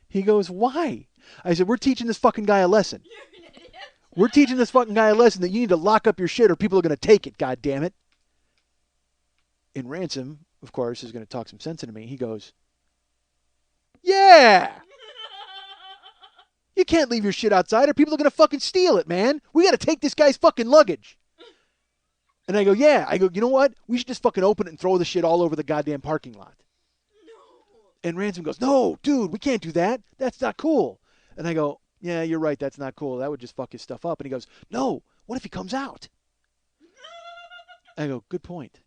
He goes, why? I said, we're teaching this fucking guy a lesson. You're an idiot. We're teaching this fucking guy a lesson that you need to lock up your shit or people are going to take it, God damn it. And Ransom, of course, is going to talk some sense into me. He goes, yeah. You can't leave your shit outside or people are going to fucking steal it, man. We got to take this guy's fucking luggage. And I go, yeah. I go, you know what? We should just fucking open it and throw the shit all over the goddamn parking lot. No. And Ransom goes, no, dude, we can't do that. That's not cool. And I go, yeah, you're right. That's not cool. That would just fuck his stuff up. And he goes, no, what if he comes out? I go, good point.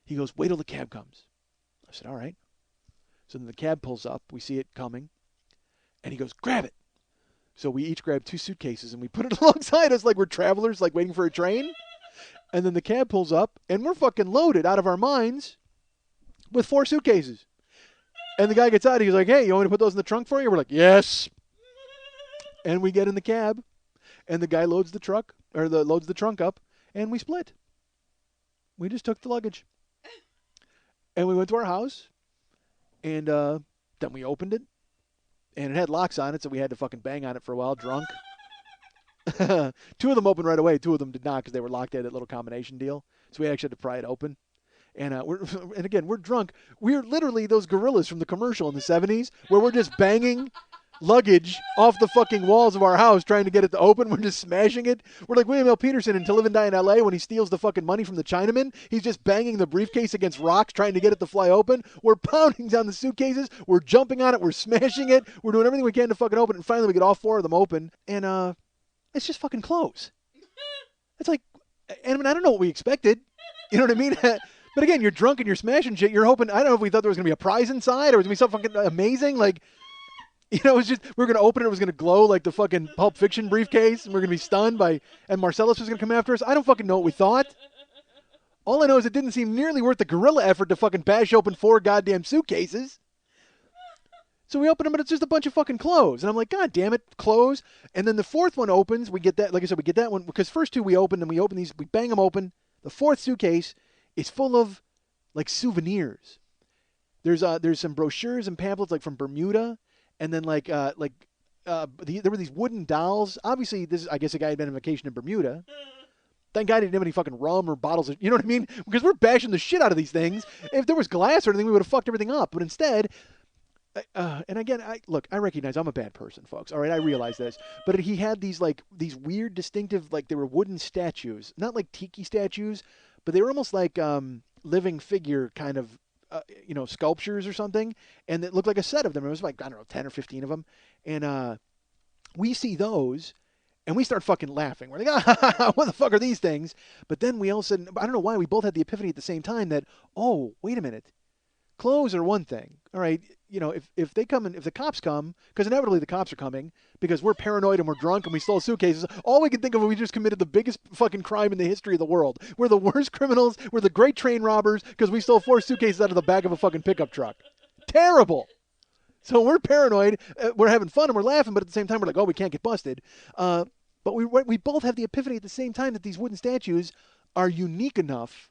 He goes, wait till the cab comes. I said, all right. So then the cab pulls up. We see it coming. And he goes, grab it. So we each grab 2 suitcases and we put it alongside us like we're travelers, like waiting for a train. And then the cab pulls up and we're fucking loaded out of our minds with 4 suitcases. And the guy gets out. He's like, hey, you want me to put those in the trunk for you? We're like, yes. And we get in the cab and the guy loads the trunk up and we split. We just took the luggage. And we went to our house. And then we opened it. And it had locks on it, so we had to fucking bang on it for a while, drunk. 2 of them opened right away. 2 of them did not because they were locked at that little combination deal. So we actually had to pry it open. And again, we're drunk. We're literally those gorillas from the commercial in the 70s where we're just banging luggage off the fucking walls of our house trying to get it to open. We're just smashing it. We're like William L. Peterson in To Live and Die in L.A. when he steals the fucking money from the Chinaman. He's just banging the briefcase against rocks trying to get it to fly open. We're pounding down the suitcases. We're jumping on it. We're smashing it. We're doing everything we can to fucking open it. And finally we get all 4 of them open. And it's just fucking close. It's like, and I mean, I don't know what we expected. You know what I mean? But again, you're drunk and you're smashing shit. You're hoping, I don't know if we thought there was going to be a prize inside or it was going to be something fucking amazing. Like, you know, it was just, we were going to open it. It was going to glow like the fucking Pulp Fiction briefcase. And we're going to be stunned by, and Marcellus was going to come after us. I don't fucking know what we thought. All I know is it didn't seem nearly worth the guerrilla effort to fucking bash open 4 goddamn suitcases. So we open them, but it's just a bunch of fucking clothes. And I'm like, God damn it, clothes. And then the 4th one opens. We get that, like I said, we get that one because first 2 we opened and we open these, we bang them open. The 4th suitcase is full of like souvenirs. There's some brochures and pamphlets like from Bermuda, and then there were these wooden dolls. Obviously, I guess a guy had been on vacation in Bermuda. Thank God he didn't have any fucking rum or bottles of, you know what I mean? Because we're bashing the shit out of these things. If there was glass or anything, we would have fucked everything up. But instead, and again, I recognize I'm a bad person, folks. All right, I realize this. But he had these weird, distinctive, like they were wooden statues, not like tiki statues, but they were almost like living figure kind of, sculptures or something. And it looked like a set of them. It was like, I don't know, 10 or 15 of them. And we see those, and we start fucking laughing. We're like, what the fuck are these things? But then we all of a sudden, I don't know why, we both had the epiphany at the same time that, oh, wait a minute. Clothes are one thing. All right, if they come and if the cops come, because inevitably the cops are coming because we're paranoid and we're drunk and we stole suitcases, all we can think of is we just committed the biggest fucking crime in the history of the world. We're the worst criminals. We're the great train robbers because we stole 4 suitcases out of the back of a fucking pickup truck. Terrible. So we're paranoid. We're having fun and we're laughing, but at the same time we're like, oh, we can't get busted. But we both have the epiphany at the same time that these wooden statues are unique enough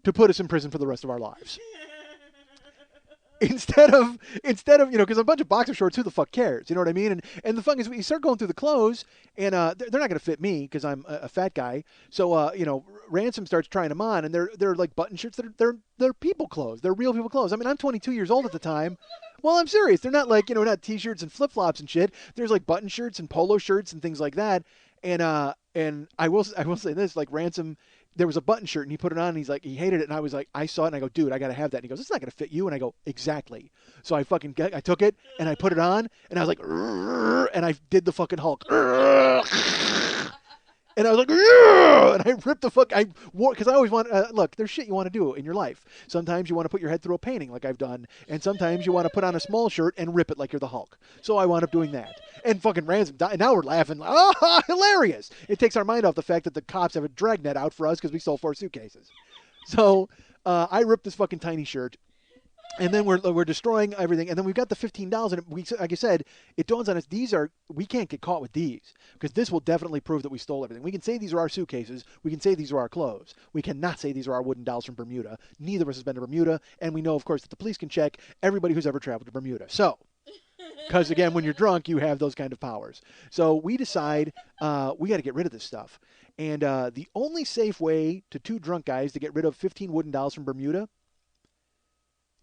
to put us in prison for the rest of our lives. Instead of, because a bunch of boxer shorts, who the fuck cares? You know what I mean? And the fun is, you start going through the clothes, and they're not going to fit me because I'm a fat guy. So, Ransom starts trying them on, and they're like button shirts. They're people clothes. They're real people clothes. I mean, I'm 22 years old at the time. Well, I'm serious. They're not like, not t-shirts and flip-flops and shit. There's like button shirts and polo shirts and things like that. And I will say this, like Ransom, there was a button shirt and he put it on and he's like, he hated it. And I was like, I saw it and I go, dude, I got to have that. And he goes, it's not going to fit you. And I go, exactly. So I took it and I put it on and I was like, and I did the fucking Hulk. And I was like, and I ripped the fuck. I wore, because I always want. Look, there's shit you want to do in your life. Sometimes you want to put your head through a painting, like I've done, and sometimes you want to put on a small shirt and rip it like you're the Hulk. So I wound up doing that. And fucking Ransom died. And now we're laughing. Oh, hilarious! It takes our mind off the fact that the cops have a dragnet out for us because we stole 4 suitcases. So I ripped this fucking tiny shirt. And then we're destroying everything, and then we've got the $15, and like I said, it dawns on us we can't get caught with these because this will definitely prove that we stole everything. We can say these are our suitcases, we can say these are our clothes. We cannot say these are our wooden dolls from Bermuda. Neither of us has been to Bermuda, and we know, of course, that the police can check everybody who's ever traveled to Bermuda. So, because again, when you're drunk, you have those kind of powers. So we decide we got to get rid of this stuff, and the only safe way to 2 drunk guys to get rid of 15 wooden dolls from Bermuda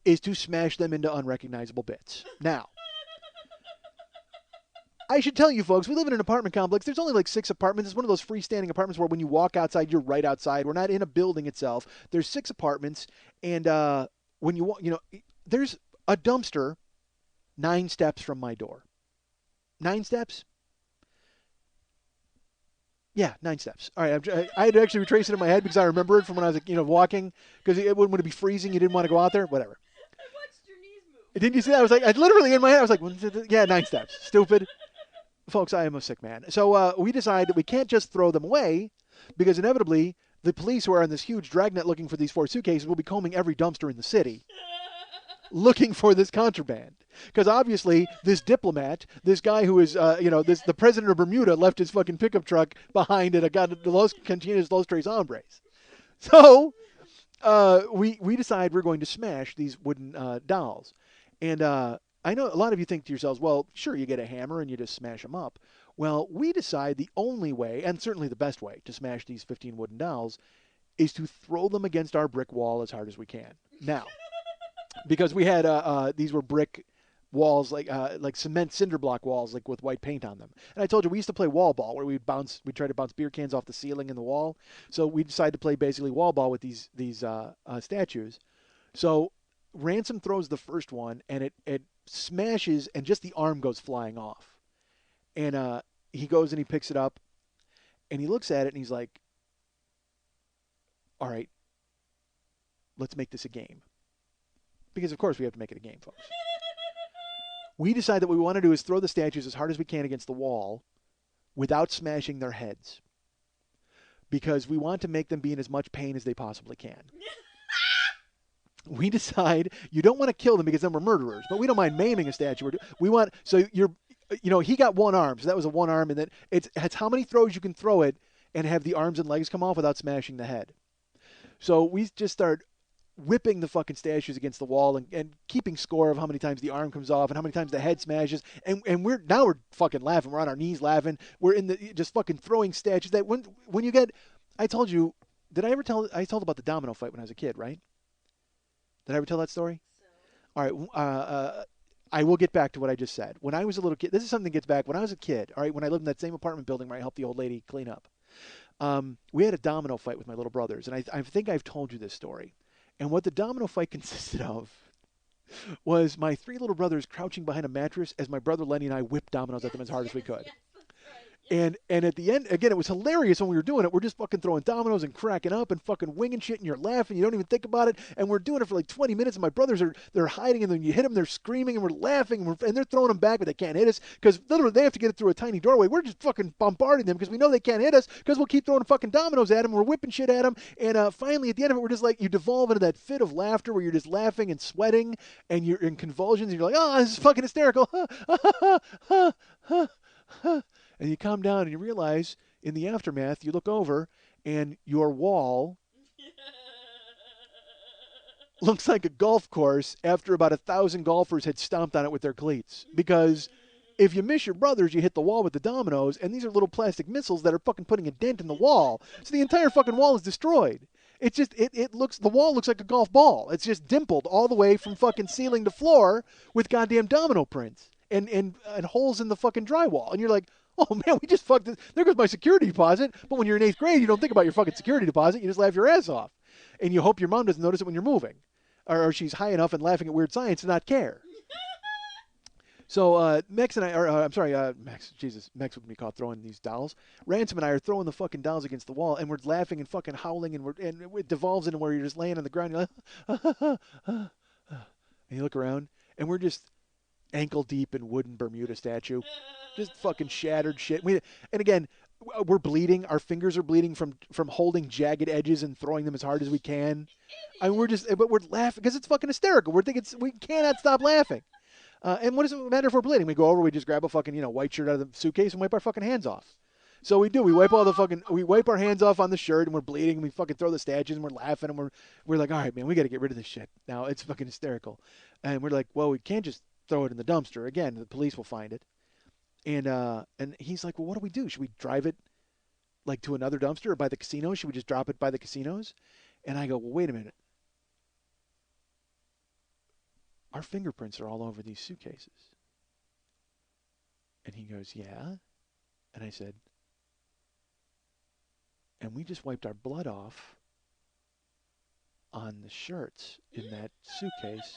is to smash them into unrecognizable bits. Now, I should tell you folks, we live in an apartment complex. There's only like 6 apartments. It's one of those freestanding apartments where when you walk outside, you're right outside. We're not in a building itself. There's 6 apartments, and when you walk, there's a dumpster 9 steps from my door. 9 steps? Yeah, 9 steps. All right, I had to actually retrace it in my head because I remember it from when I was, walking. Because when it be freezing, you didn't want to go out there. Whatever. I watched your knees move. Didn't you see that? I was like, I literally in my head, I was like, yeah, 9 steps. Stupid. Folks, I am a sick man. So we decide that we can't just throw them away because inevitably the police who are on this huge dragnet looking for these 4 suitcases will be combing every dumpster in the city looking for this contraband. Because obviously this diplomat, this guy who is, the president of Bermuda left his fucking pickup truck behind at the Los Cantinas Los Tres Hombres. So we decide we're going to smash these wooden dolls. And I know a lot of you think to yourselves, well, sure, you get a hammer and you just smash them up. Well, we decide the only way, and certainly the best way, to smash these 15 wooden dolls is to throw them against our brick wall as hard as we can. Now, because we had these were brick walls like cement cinder block walls like with white paint on them. And I told you we used to play wall ball where we'd try to bounce beer cans off the ceiling and the wall. So we decided to play basically wall ball with these statues. So Ransom throws the first one and it smashes and just the arm goes flying off. And he goes and he picks it up and he looks at it and he's like, all right, let's make this a game. Because of course we have to make it a game, folks. We decide that what we want to do is throw the statues as hard as we can against the wall without smashing their heads. Because we want to make them be in as much pain as they possibly can. We decide you don't want to kill them because then we're murderers, but we don't mind maiming a statue. We want, so he got one arm, so that was a one arm, and then it's how many throws you can throw it and have the arms and legs come off without smashing the head. So we just start whipping the fucking statues against the wall and keeping score of how many times the arm comes off and how many times the head smashes. And we're fucking laughing. We're on our knees laughing. We're just fucking throwing statues. That when you get, I told you, I told about the domino fight when I was a kid, right? Did I ever tell that story? All right. I will get back to what I just said. When I was a little kid, this is something that gets back. When I was a kid, all right, when I lived in that same apartment building where I helped the old lady clean up, we had a domino fight with my little brothers. And I think I've told you this story. And what the domino fight consisted of was my three little brothers crouching behind a mattress as my brother Lenny and I whipped dominoes at them as hard as we could. And at the end, again, it was hilarious when we were doing it. We're just fucking throwing dominoes and cracking up and fucking winging shit, and you're laughing. You don't even think about it. And we're doing it for like 20 minutes, and my brothers they're hiding, and then you hit them, they're screaming, and we're laughing, and they're throwing them back, but they can't hit us because literally they have to get it through a tiny doorway. We're just fucking bombarding them because we know they can't hit us because we'll keep throwing fucking dominoes at them. We're whipping shit at them, and finally at the end of it, we're just like, you devolve into that fit of laughter where you're just laughing and sweating, and you're in convulsions, and you're like, oh, this is fucking hysterical. And you calm down and you realize in the aftermath, you look over and your wall looks like a golf course after about 1,000 golfers had stomped on it with their cleats. Because if you miss your brothers, you hit the wall with the dominoes, and these are little plastic missiles that are fucking putting a dent in the wall. So the entire fucking wall is destroyed. It's just, the wall looks like a golf ball. It's just dimpled all the way from fucking ceiling to floor with goddamn domino prints and holes in the fucking drywall. And you're like, oh, man, we just fucked this. There goes my security deposit. But when you're in 8th grade, you don't think about your fucking security deposit. You just laugh your ass off. And you hope your mom doesn't notice it when you're moving. Or she's high enough and laughing at weird science to not care. So Max and I, Max would be caught throwing these dolls. Ransom and I are throwing the fucking dolls against the wall, and we're laughing and fucking howling, and it devolves into where you're just laying on the ground. You're like, and you look around, and we're just ankle deep in wooden Bermuda statue. Just fucking shattered shit. And again, we're bleeding. Our fingers are bleeding from holding jagged edges and throwing them as hard as we can. I mean, but we're laughing because it's fucking hysterical. We're thinking we cannot stop laughing. And what does it matter if we're bleeding? We go over, we just grab a fucking white shirt out of the suitcase and wipe our fucking hands off. So we do. We wipe our hands off on the shirt and we're bleeding and we fucking throw the statues and we're laughing and we're like, all right, man, we got to get rid of this shit. Now it's fucking hysterical. And we're like, well, we can't just throw it in the dumpster. Again, the police will find it. And he's like, well, what do we do? Should we drive it like to another dumpster or by the casino? Should we just drop it by the casinos? And I go, well, wait a minute. Our fingerprints are all over these suitcases. And he goes, yeah. And I said, and we just wiped our blood off on the shirts in that suitcase.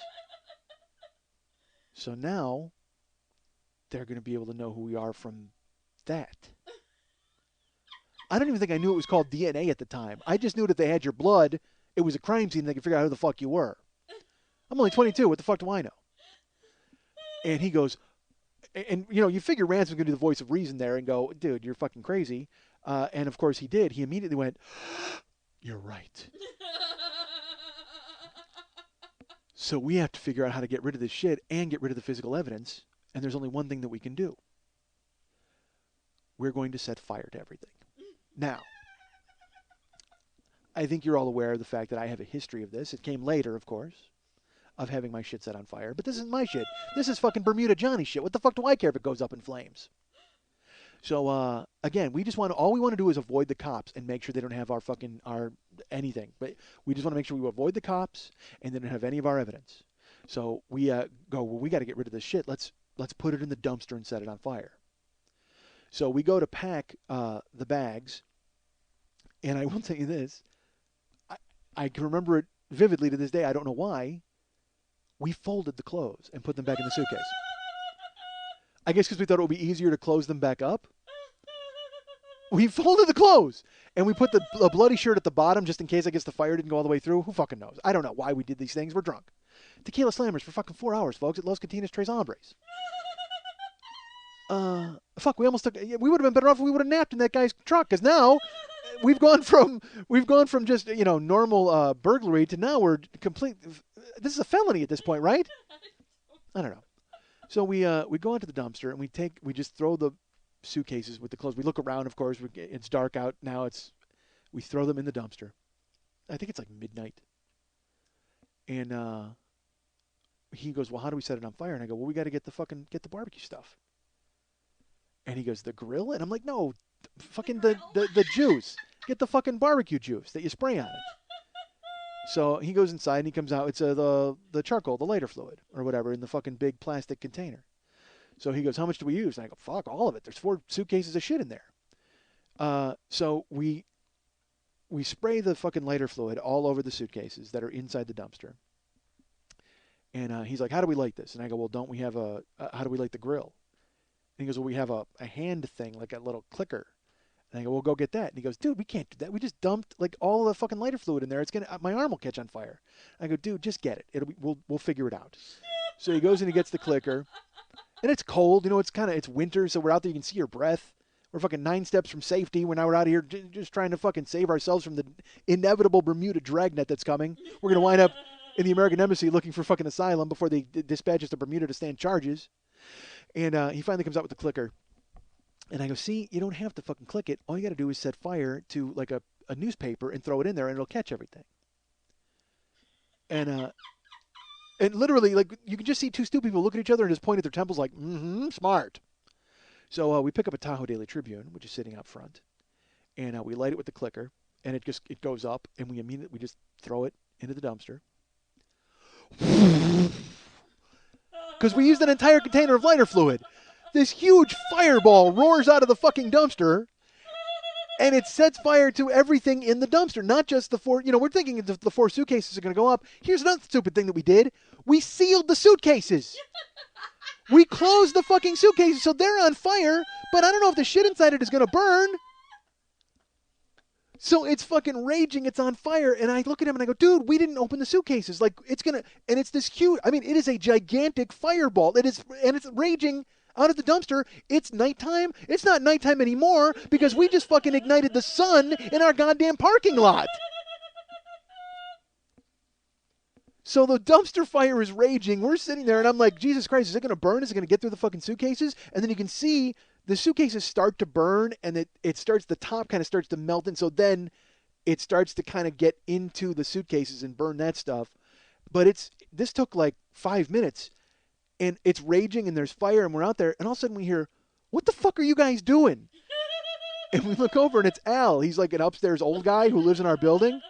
So now they're going to be able to know who we are from that. I don't even think I knew it was called DNA at the time. I just knew that they had your blood. It was a crime scene. They could figure out who the fuck you were. I'm only 22. What the fuck do I know? And he goes, and you figure Ransom's going to do the voice of reason there and go, dude, you're fucking crazy. And of course he did. He immediately went, you're right. So we have to figure out how to get rid of this shit and get rid of the physical evidence. And there's only one thing that we can do. We're going to set fire to everything. Now, I think you're all aware of the fact that I have a history of this. It came later, of course, of having my shit set on fire. But this isn't my shit. This is fucking Bermuda Johnny shit. What the fuck do I care if it goes up in flames? So, again, all we want to do is avoid the cops and make sure they don't have our anything. But we just want to make sure we avoid the cops and they don't have any of our evidence. So we go, well, we got to get rid of this shit. Let's put it in the dumpster and set it on fire. So we go to pack the bags, and I will tell you this. I can remember it vividly to this day. I don't know why. We folded the clothes and put them back in the suitcase. I guess because we thought it would be easier to close them back up. We folded the clothes, and we put the bloody shirt at the bottom just in case, I guess, the fire didn't go all the way through. Who fucking knows? I don't know why we did these things. We're drunk. Tequila slammers for fucking 4 hours, folks, at Los Cantinas Tres Hombres. Fuck, we almost took... We would have been better off if we would have napped in that guy's truck, because now we've gone from just, normal burglary to now we're complete... This is a felony at this point, right? I don't know. So we go into the dumpster, and we just throw the suitcases with the clothes. We look around, of course. It's dark out now. We throw them in the dumpster. I think it's like midnight. And he goes, well, how do we set it on fire? And I go, well, we got to get the barbecue stuff. And he goes, the grill? And I'm like, no, fucking the juice. Get the fucking barbecue juice that you spray on it. So he goes inside and he comes out. It's the charcoal, the lighter fluid or whatever in the fucking big plastic container. So he goes, how much do we use? And I go, fuck, all of it. There's 4 suitcases of shit in there. So we spray the fucking lighter fluid all over the suitcases that are inside the dumpster. And he's like, how do we light this? And I go, well, don't we have how do we light the grill? And he goes, well, we have a hand thing, like a little clicker. And I go, well, go get that. And he goes, dude, we can't do that. We just dumped like all the fucking lighter fluid in there. My arm will catch on fire. I go, dude, just get it. We'll figure it out. So he goes and he gets the clicker. And it's cold, it's winter, so we're out there, you can see your breath. We're fucking 9 steps from safety. We're out here just trying to fucking save ourselves from the inevitable Bermuda dragnet that's coming. We're going to wind up in the American Embassy looking for fucking asylum before they dispatch us to Bermuda to stand charges. And he finally comes out with the clicker. And I go, see, you don't have to fucking click it. All you got to do is set fire to like a newspaper and throw it in there, and it'll catch everything. And literally, like, you can just see 2 stupid people look at each other and just point at their temples like, smart. So we pick up a Tahoe Daily Tribune, which is sitting out front, and we light it with the clicker, and it goes up, and we just throw it into the dumpster. Because we used an entire container of lighter fluid. This huge fireball roars out of the fucking dumpster, and it sets fire to everything in the dumpster, not just the 4. We're thinking the 4 suitcases are going to go up. Here's another stupid thing that we did. We sealed the suitcases. We closed the fucking suitcases, so they're on fire, but I don't know if the shit inside it is going to burn. So it's fucking raging. It's on fire. And I look at him and I go, dude, we didn't open the suitcases. Like, and it's this huge, it is a gigantic fireball. And it's raging out of the dumpster. It's nighttime. It's not nighttime anymore because we just fucking ignited the sun in our goddamn parking lot. So the dumpster fire is raging. We're sitting there and I'm like, Jesus Christ, is it going to burn? Is it going to get through the fucking suitcases? And then you can see the suitcases start to burn and the top kind of starts to melt. And so then it starts to kind of get into the suitcases and burn that stuff. But this took like 5 minutes. And it's raging, and there's fire, and we're out there, and all of a sudden we hear, what the fuck are you guys doing? And we look over, and it's Al. He's like an upstairs old guy who lives in our building.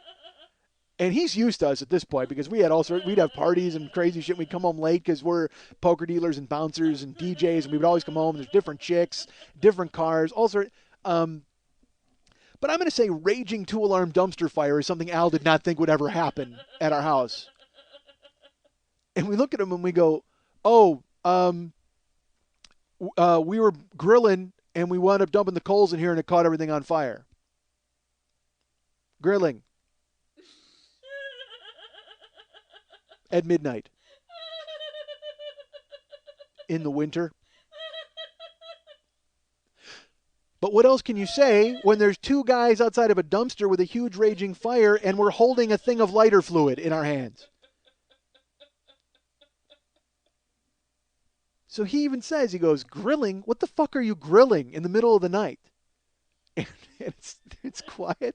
And he's used to us at this point because we'd have parties and crazy shit. We'd come home late because we're poker dealers and bouncers and DJs, and we would always come home. There's different chicks, different cars, all sorts. But I'm going to say raging 2-alarm dumpster fire is something Al did not think would ever happen at our house. And we look at him, and we go, we were grilling and we wound up dumping the coals in here and it caught everything on fire. Grilling. At midnight. In the winter. But what else can you say when there's 2 guys outside of a dumpster with a huge raging fire and we're holding a thing of lighter fluid in our hands? So he even says, he goes, grilling? What the fuck are you grilling in the middle of the night? And it's quiet.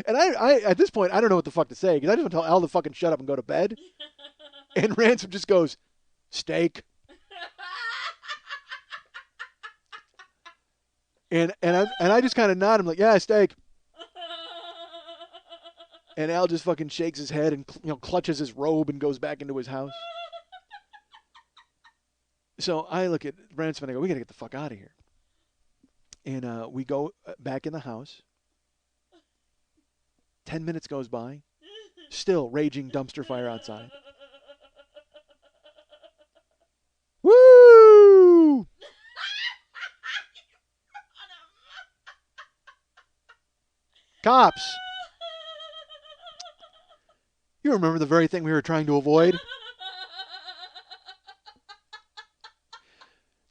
And I at this point, I don't know what the fuck to say because I just want to tell Al to fucking shut up and go to bed. And Ransom just goes, steak. And I just kind of nod. I'm like, yeah, steak. And Al just fucking shakes his head and clutches his robe and goes back into his house. So I look at Ransom and I go, we got to get the fuck out of here. And we go back in the house. 10 minutes goes by. Still raging dumpster fire outside. Woo! Cops. You remember the very thing we were trying to avoid?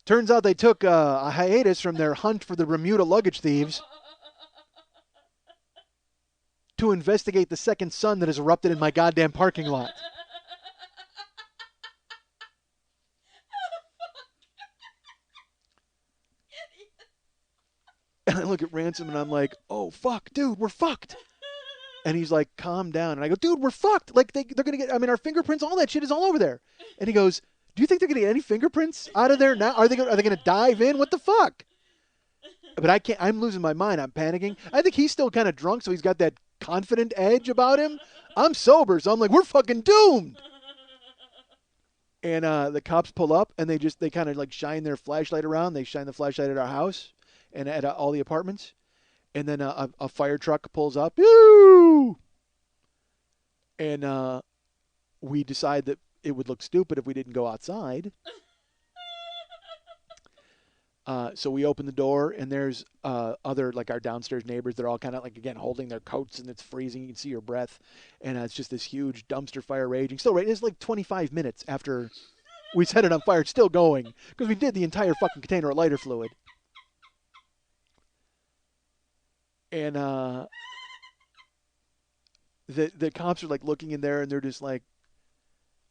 Turns out they took a hiatus from their hunt for the Bermuda luggage thieves to investigate the second sun that has erupted in my goddamn parking lot. And I look at Ransom and I'm like, oh, fuck, dude, we're fucked. And he's like, calm down. And I go, dude, we're fucked. Like, they're going to get, I mean, our fingerprints, all that shit is all over there. And he goes, do you think they're going to get any fingerprints out of there now? Are they going to dive in? What the fuck? But I can't, I'm losing my mind. I'm panicking. I think he's still kind of drunk, so he's got that confident edge about him. I'm sober, so I'm like, we're fucking doomed. And the cops pull up, and they kind of like shine their flashlight around. They shine the flashlight at our house and at all the apartments. And then a fire truck pulls up. Woo! And we decide that it would look stupid if we didn't go outside. So we open the door, and there's other, like our downstairs neighbors. They're all kind of like, again, holding their coats, and it's freezing. You can see your breath. And it's just this huge dumpster fire raging. Still, right? It's like 25 minutes after we set it on fire. It's still going because we did the entire fucking container of lighter fluid. And the cops are like looking in there, and they're just like,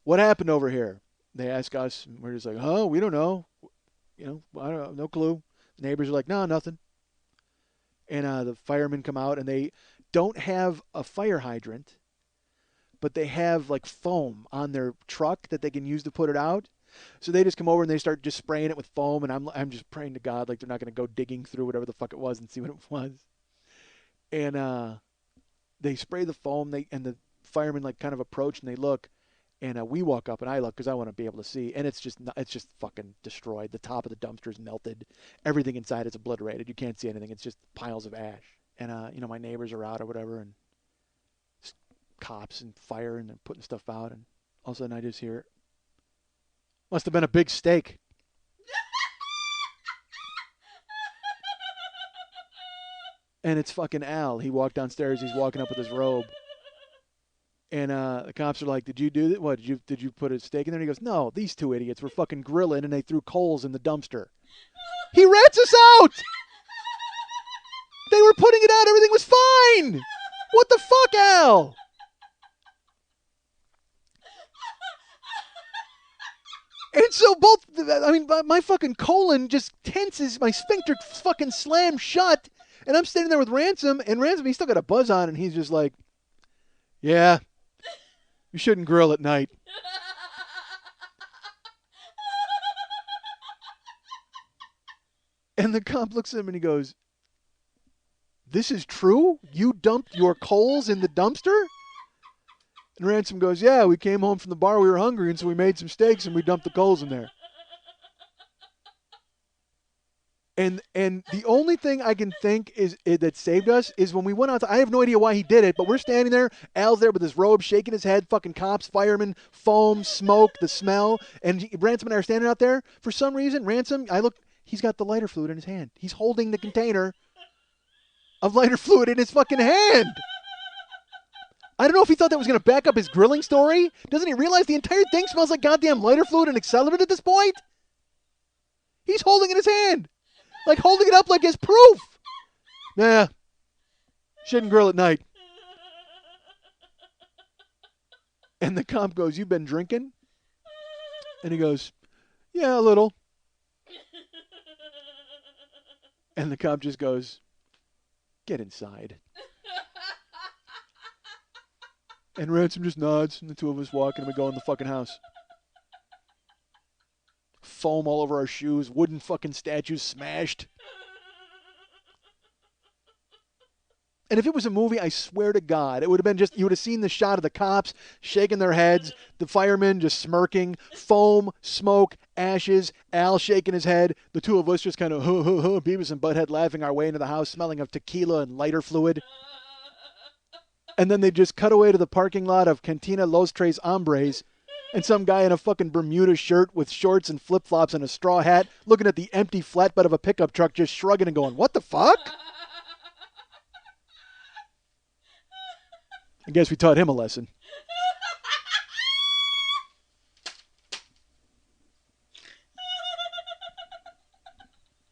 what happened over here? They ask us, and we're just like, oh, we don't know. You know, I don't know, no clue. The neighbors are like, no, nothing. And the firemen come out, and they don't have a fire hydrant, but they have like foam on their truck that they can use to put it out. So they just come over and they start just spraying it with foam, and I'm just praying to God like they're not going to go digging through whatever the fuck it was and see what it was. And they spray the foam, and the firemen like kind of approach, and they look. And we walk up, and I look because I want to be able to see. And it's just fucking destroyed. The top of the dumpster is melted. Everything inside is obliterated. You can't see anything. It's just piles of ash. And, my neighbors are out or whatever, and cops and fire, and they're putting stuff out. And all of a sudden I just hear, must have been a big steak. And it's fucking Al. He walked downstairs. He's walking up with his robe. And the cops are like, did you do that? What, did you put a steak in there? And he goes, no, these two idiots were fucking grilling, and they threw coals in the dumpster. He rats us out! They were putting it out. Everything was fine! What the fuck, Al? And so my fucking colon just tenses. My sphincter fucking slams shut. And I'm standing there with Ransom, and Ransom, he's still got a buzz on, and he's just like, yeah. You shouldn't grill at night. And the cop looks at him and he goes, this is true? You dumped your coals in the dumpster? And Ransom goes, yeah, we came home from the bar. We were hungry, and so we made some steaks, and we dumped the coals in there. And the only thing I can think that saved us is when we went out. I have no idea why he did it, but we're standing there. Al's there with his robe, shaking his head. Fucking cops, firemen, foam, smoke, the smell. And Ransom and I are standing out there. For some reason, Ransom, I look. He's got the lighter fluid in his hand. He's holding the container of lighter fluid in his fucking hand. I don't know if he thought that was going to back up his grilling story. Doesn't he realize the entire thing smells like goddamn lighter fluid and accelerant at this point? He's holding it in his hand. Like holding it up like as proof. Nah. Shouldn't grill at night. And the cop goes, you been drinking? And he goes, yeah, a little. And the cop just goes, get inside. And Ransom just nods, and the two of us walk, and we go in the fucking house. Foam all over our shoes, wooden fucking statues smashed. And if it was a movie, I swear to God, it would have been just, you would have seen the shot of the cops shaking their heads, the firemen just smirking, foam, smoke, ashes, Al shaking his head, the two of us just kind of, Beavis and Butthead laughing our way into the house, smelling of tequila and lighter fluid. And then they just cut away to the parking lot of Cantina Los Tres Hombres, and some guy in a fucking Bermuda shirt with shorts and flip-flops and a straw hat looking at the empty flatbed of a pickup truck just shrugging and going, what the fuck? I guess we taught him a lesson.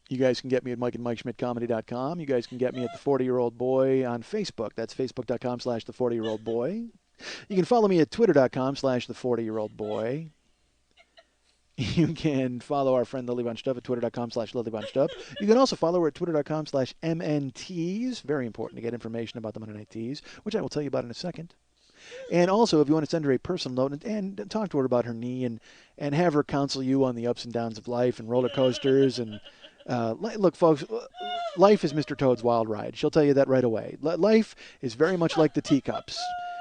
You guys can get me at MikeandMikeSchmidtComedy.com. You guys can get me at The 40-Year-Old Boy on Facebook. That's Facebook.com/The40-Year-Old Boy. You can follow me at Twitter.com/The40-Year-Old Boy. You can follow our friend Lily Von Stupp at Twitter.com/Lily Von Stupp. You can also follow her at Twitter.com/MNTees. Very important to get information about the Monday Night Teas, which I will tell you about in a second. And also, if you want to send her a personal note and talk to her about her knee and have her counsel you on the ups and downs of life and roller coasters and look, folks, life is Mr. Toad's Wild Ride. She'll tell you that right away. Life is very much like the teacups.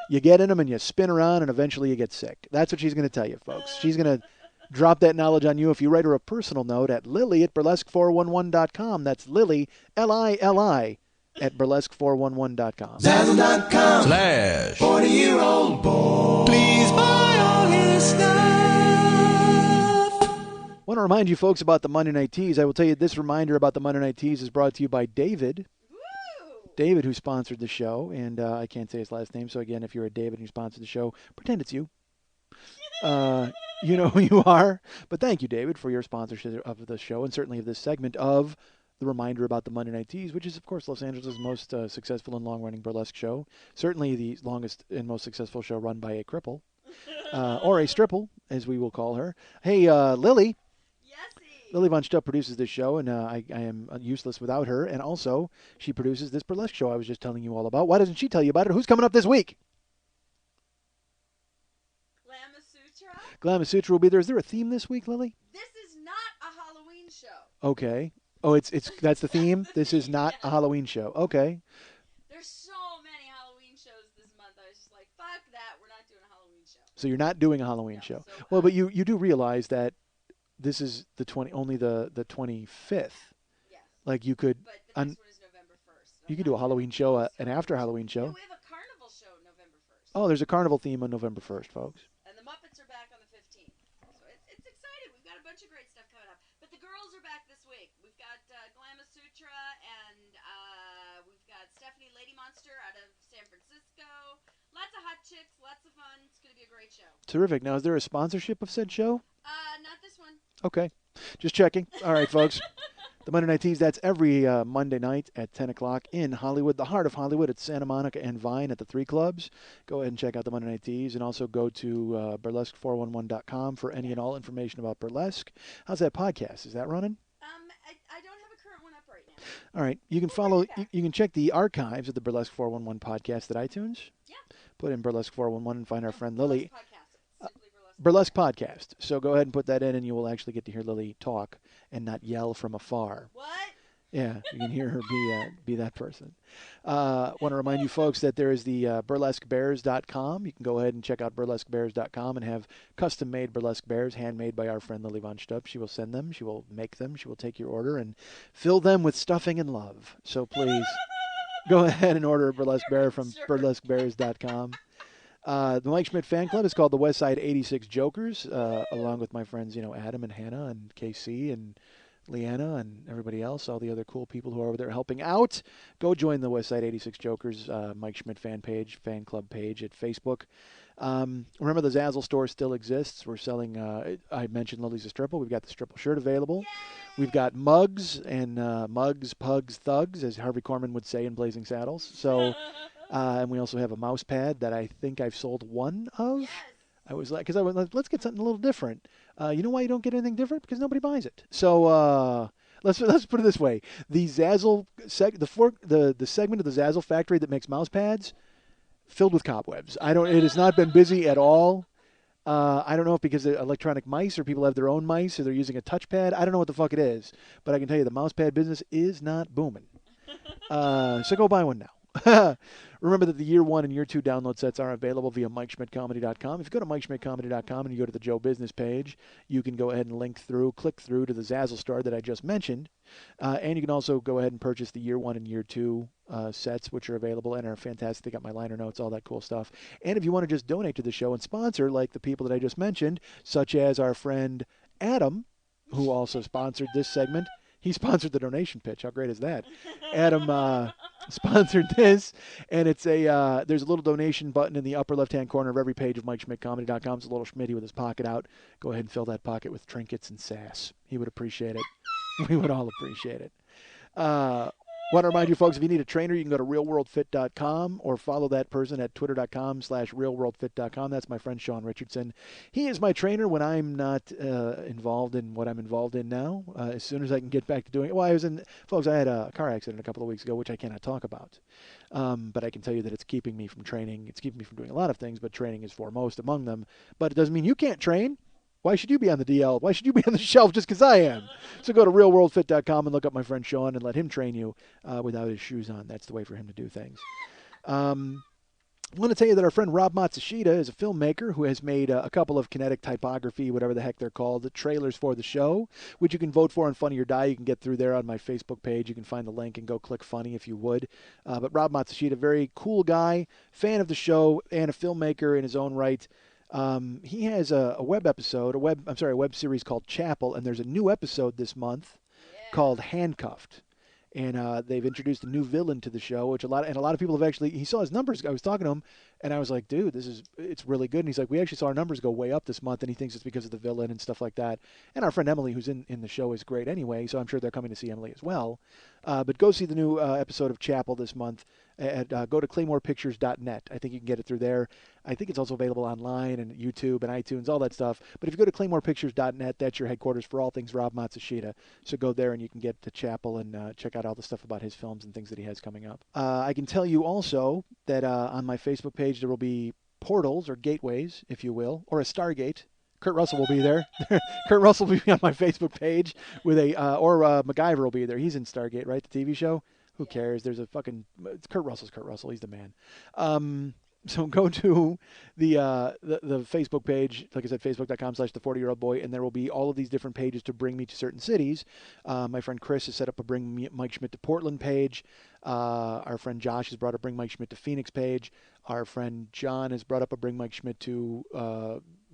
You get in them and you spin around and eventually you get sick. That's what she's going to tell you, folks. She's going to drop that knowledge on you if you write her a personal note at lily@burlesque411.com. That's Lily, Lili, at burlesque411.com. Zazzle.com / 40-year-old boy. Please buy all his stuff. I want to remind you folks about the Monday Night Teas. I will tell you this reminder about the Monday Night Teas is brought to you by David. Woo! David, who sponsored the show, and I can't say his last name, so again, if you're a David who sponsored the show, pretend it's you. You know who you are. But thank you, David, for your sponsorship of the show and certainly of this segment of the reminder about the Monday Night Teas, which is, of course, Los Angeles' most successful and long-running burlesque show. Certainly the longest and most successful show run by a cripple, or a stripple, as we will call her. Hey, Lily. Yesy. Lily Von Stupp produces this show, and I am useless without her. And also, she produces this burlesque show I was just telling you all about. Why doesn't she tell you about it? Who's coming up this week? Glamasutra will be there. Is there a theme this week, Lily? This is not a Halloween show. Okay. Oh, it's that's the theme? This is not a Halloween show. Okay. There's so many Halloween shows this month. I was just like, fuck that. We're not doing a Halloween show. So you're not doing a Halloween show. So, Well, but you do realize that this is only the 25th. Yes. Like you could But the next one is November 1st. So you could do a Halloween show, an after Halloween show. Yeah, we have a carnival show November 1st. Oh, there's a carnival theme on November 1st, folks. And the Muppets are back on the 15th. So it's exciting. We've got a bunch of great stuff coming up. But the girls are back this week. We've got Glamasutra and we've got Stephanie Lady Monster out of San Francisco. Lots of hot chicks, lots of fun. It's going to be a great show. Terrific. Now, is there a sponsorship of said show? Not this one. Okay. Just checking. All right, folks. The Monday Night Teas, that's every Monday night at 10 o'clock in Hollywood, the heart of Hollywood at Santa Monica and Vine at the 3 clubs. Go ahead and check out the Monday Night Teas, and also go to burlesque411.com for any and all information about burlesque. How's that podcast? Is that running? I don't have a current one up right now. All right. You can follow, you can check the archives of the Burlesque 411 podcast at iTunes. Yeah. Put in Burlesque 411 and find our friend Lily. Simply Burlesque podcast. So go ahead and put that in, and you will actually get to hear Lily talk and not yell from afar. What? Yeah, you can hear her be that person. Want to remind you folks that there is the burlesquebears.com. You can go ahead and check out burlesquebears.com and have custom-made burlesque bears, handmade by our friend Lily Von Stupp. She will send them. She will make them. She will take your order and fill them with stuffing and love. So please go ahead and order a burlesque bear from burlesquebears.com. The Mike Schmidt fan club is called the Westside 86 Jokers, along with my friends, Adam and Hannah and KC and Leanna and everybody else, all the other cool people who are over there helping out. Go join the Westside 86 Jokers Mike Schmidt fan club page at Facebook. Remember, the Zazzle store still exists. We're selling, I mentioned Lily's a Stripple. We've got the Stripple shirt available. Yay! We've got mugs and mugs, pugs, thugs, as Harvey Korman would say in Blazing Saddles. So, and we also have a mouse pad that I think I've sold one of. Yes. I was like, because I was, let's get something a little different. You know why you don't get anything different? Because nobody buys it. So let's put it this way: the Zazzle the segment of the Zazzle factory that makes mouse pads filled with cobwebs. It has not been busy at all. I don't know if because they're electronic mice or people have their own mice or they're using a touchpad. I don't know what the fuck it is, but I can tell you the mouse pad business is not booming. So go buy one now. Remember that the year 1 and year 2 download sets are available via MikeSchmidtComedy.com. If you go to MikeSchmidtComedy.com and you go to the Joe Business page, you can go ahead and click through to the Zazzle Star that I just mentioned. And you can also go ahead and purchase the year 1 and year 2 sets, which are available and are fantastic. They got my liner notes, all that cool stuff. And if you want to just donate to the show and sponsor, like the people that I just mentioned, such as our friend Adam, who also sponsored this segment. He sponsored the donation pitch. How great is that? Adam sponsored this, and it's there's a little donation button in the upper left-hand corner of every page of MikeSchmidtComedy.com. It's a little Schmitty with his pocket out. Go ahead and fill that pocket with trinkets and sass. He would appreciate it. We would all appreciate it. Want to remind you folks, if you need a trainer, you can go to realworldfit.com or follow that person at twitter.com/realworldfit.com. That's my friend Sean Richardson. He is my trainer when I'm not involved in what I'm involved in now. As soon as I can get back to doing it. Well, I had a car accident a couple of weeks ago, which I cannot talk about. But I can tell you that it's keeping me from training. It's keeping me from doing a lot of things, but training is foremost among them. But it doesn't mean you can't train. Why should you be on the DL? Why should you be on the shelf just because I am? So go to realworldfit.com and look up my friend Sean and let him train you without his shoes on. That's the way for him to do things. I want to tell you that our friend Rob Matsushita is a filmmaker who has made a couple of kinetic typography, whatever the heck they're called, the trailers for the show, which you can vote for on Funny or Die. You can get through there on my Facebook page. You can find the link and go click Funny if you would. But Rob Matsushita, very cool guy, fan of the show, and a filmmaker in his own right. He has a web series called Chapel, and there's a new episode this month called Handcuffed. And they've introduced a new villain to the show, which a lot of people have actually. He saw his numbers. I was talking to him, and I was like, "Dude, it's really good." And he's like, "We actually saw our numbers go way up this month," and he thinks it's because of the villain and stuff like that. And our friend Emily, who's in the show, is great anyway, so I'm sure they're coming to see Emily as well. But go see the new episode of Chapel this month. Go to ClaymorePictures.net. I think you can get it through there. I think it's also available online and YouTube and iTunes, all that stuff. But if you go to ClaymorePictures.net, that's your headquarters for all things Rob Matsushita. So go there and you can get to Chapel and check out all the stuff about his films and things that he has coming up. I can tell you also that on my Facebook page there will be portals or gateways, if you will, or a Stargate. Kurt Russell will be there. Kurt Russell will be on my Facebook page with or MacGyver will be there. He's in Stargate, right? The TV show. Who cares? There's a fucking Kurt Russell's Kurt Russell. He's the man. So go to the Facebook page, like I said, facebook.com/the40year-old boy, and there will be all of these different pages to bring me to certain cities. My friend Chris has set up a Bring Mike Schmidt to Portland page. Our friend Josh has brought a Bring Mike Schmidt to Phoenix page. Our friend John has brought up a Bring Mike Schmidt to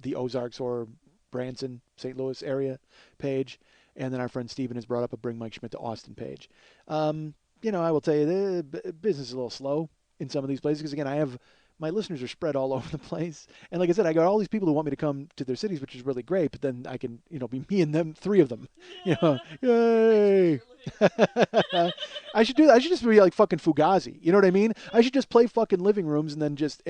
the Ozarks or Branson, St. Louis area page. And then our friend Steven has brought up a Bring Mike Schmidt to Austin page. I will tell you, the business is a little slow in some of these places because, again, my listeners are spread all over the place. And like I said, I got all these people who want me to come to their cities, which is really great. But then I can, be me and them, three of them. Yay! I should do that. I should just be like fucking Fugazi. You know what I mean? I should just play fucking living rooms and then just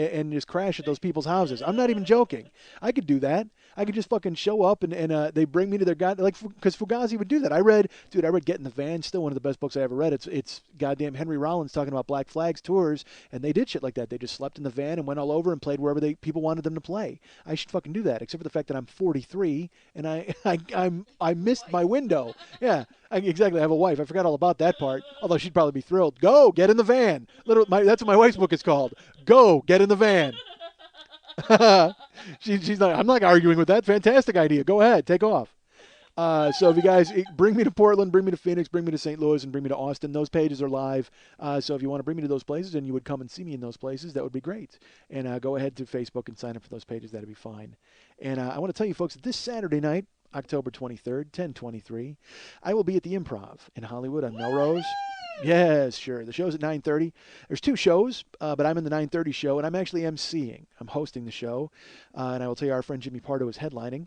crash at those people's houses. I'm not even joking. I could do that. I could just fucking show up and they bring me to their because Fugazi would do that. I read Get in the Van, still one of the best books I ever read. It's goddamn Henry Rollins talking about Black Flags tours, and they did shit like that. They just slept in the van and went all over and played wherever people wanted them to play. I should fucking do that, except for the fact that I'm 43 and I missed my window. Yeah. Exactly. I have a wife. I forgot all about that part. Although she'd probably be thrilled. Go, get in the van. That's what my wife's book is called. Go, get in the van. She's like, I'm not arguing with that. Fantastic idea. Go ahead, take off. So if you guys bring me to Portland, bring me to Phoenix, bring me to St. Louis, and bring me to Austin, those pages are live. So if you want to bring me to those places and you would come and see me in those places, that would be great. And go ahead to Facebook and sign up for those pages. That'd be fine. And I want to tell you folks, this Saturday night, October 23rd, 10/23, I will be at the Improv in Hollywood on Melrose. Yes, sure. The show's at 9:30. There's two shows, but I'm in the 9:30 show, and I'm actually emceeing. I'm hosting the show, and I will tell you our friend Jimmy Pardo is headlining.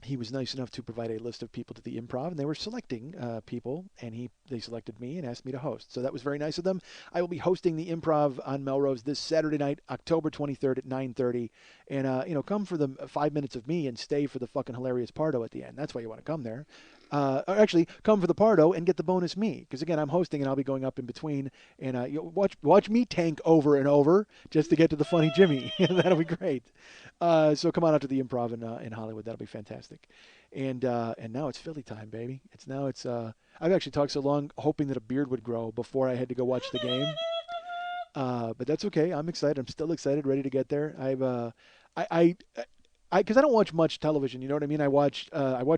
He was nice enough to provide a list of people to the Improv, and they were selecting people, and they selected me and asked me to host. So that was very nice of them. I will be hosting the Improv on Melrose this Saturday night, October 23rd at 9:30. And, come for the 5 minutes of me and stay for the fucking hilarious Pardo at the end. That's why you want to come there. Or actually, come for the Pardo and get the bonus me. Because, again, I'm hosting and I'll be going up in between. And watch me tank over and over just to get to the funny Jimmy. That'll be great. So come on out to the Improv in Hollywood. That'll be fantastic. And now it's Philly time, baby. I've actually talked so long hoping that a beard would grow before I had to go watch the game. But that's okay. I'm excited. I'm still excited, ready to get there. Because I don't watch much television. You know what I mean? I watch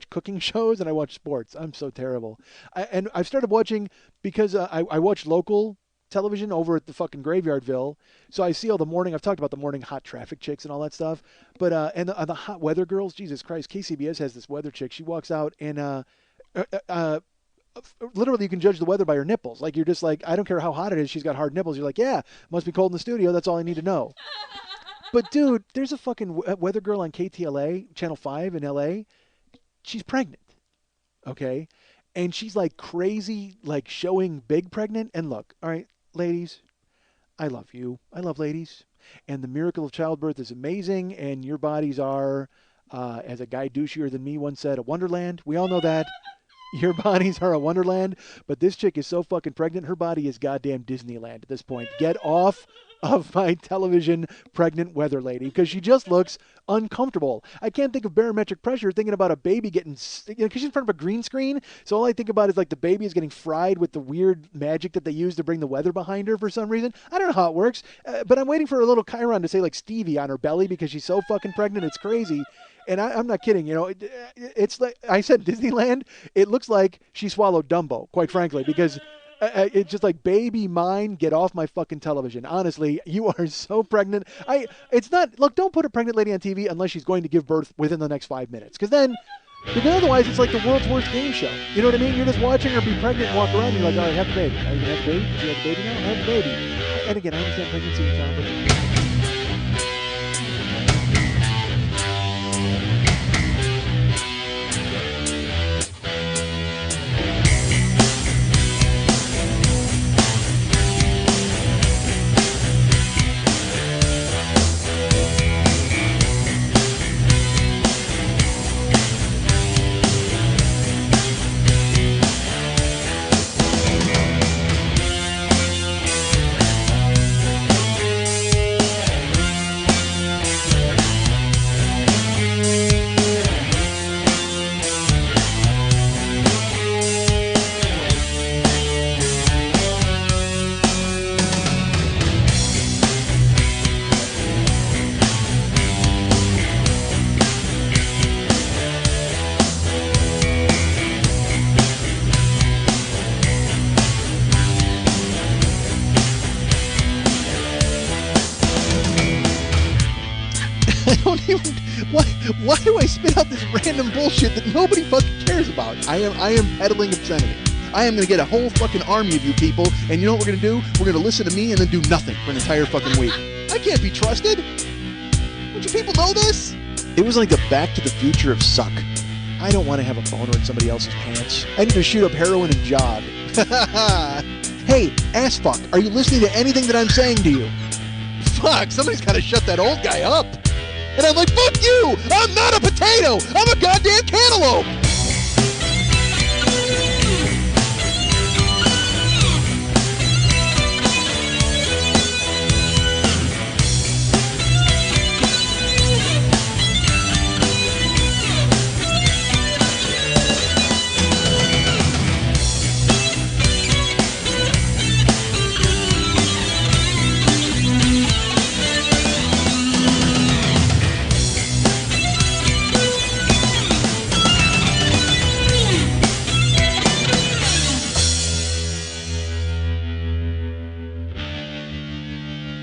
cooking shows and I watch sports. I'm so terrible. And I've started watching because I watch local television over at the fucking Graveyardville. So I see all the morning. I've talked about the morning hot traffic chicks and all that stuff. But and the hot weather girls. Jesus Christ, KCBS has this weather chick. She walks out and literally you can judge the weather by her nipples. Like you're just like, I don't care how hot it is. She's got hard nipples. You're like, yeah, must be cold in the studio. That's all I need to know. But dude, there's a fucking weather girl on KTLA, Channel 5 in LA. She's pregnant. Okay? And she's like crazy, like showing big pregnant. And look, all right, ladies, I love you. I love ladies. And the miracle of childbirth is amazing. And your bodies are, as a guy douchier than me once said, a wonderland. We all know that. Your bodies are a wonderland. But this chick is so fucking pregnant, her body is goddamn Disneyland at this point. Get off of my television pregnant weather lady because she just looks uncomfortable. I can't think of barometric pressure thinking about a baby getting, because she's in front of a green screen. So all I think about is like the baby is getting fried with the weird magic that they use to bring the weather behind her for some reason. I don't know how it works, but I'm waiting for a little Chiron to say like Stevie on her belly because she's so fucking pregnant. It's crazy. And I'm not kidding, you know, it's like I said, Disneyland, it looks like she swallowed Dumbo, quite frankly, because it's just like, baby mine, get off my fucking television. Honestly, you are so pregnant. It's not, look, don't put a pregnant lady on TV unless she's going to give birth within the next 5 minutes. Because otherwise it's like the world's worst game show. You know what I mean? You're just watching her be pregnant and walk around and you're like, all right, have the baby. Are you going to have the baby? Do you have the baby now? Have the baby. And again, I understand pregnancy and childbirth. Why do I spit out this random bullshit that nobody fucking cares about? I am peddling obscenity. I am going to get a whole fucking army of you people, and you know what we're going to do? We're going to listen to me and then do nothing for an entire fucking week. I can't be trusted. Don't you people know this? It was like the Back to the Future of suck. I don't want to have a boner in somebody else's pants. I need to shoot up heroin and jog. Hey, ass fuck, are you listening to anything that I'm saying to you? Fuck, somebody's got to shut that old guy up. And I'm like, fuck you! I'm not a potato! I'm a goddamn cantaloupe!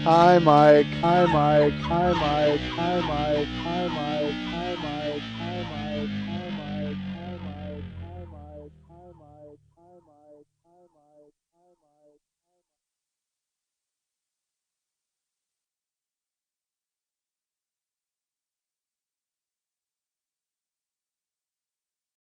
Hi, Mike. Hi, Mike. Hi, Mike. Hi, Mike. Hi, Mike. Hi, Mike. Hi, Mike.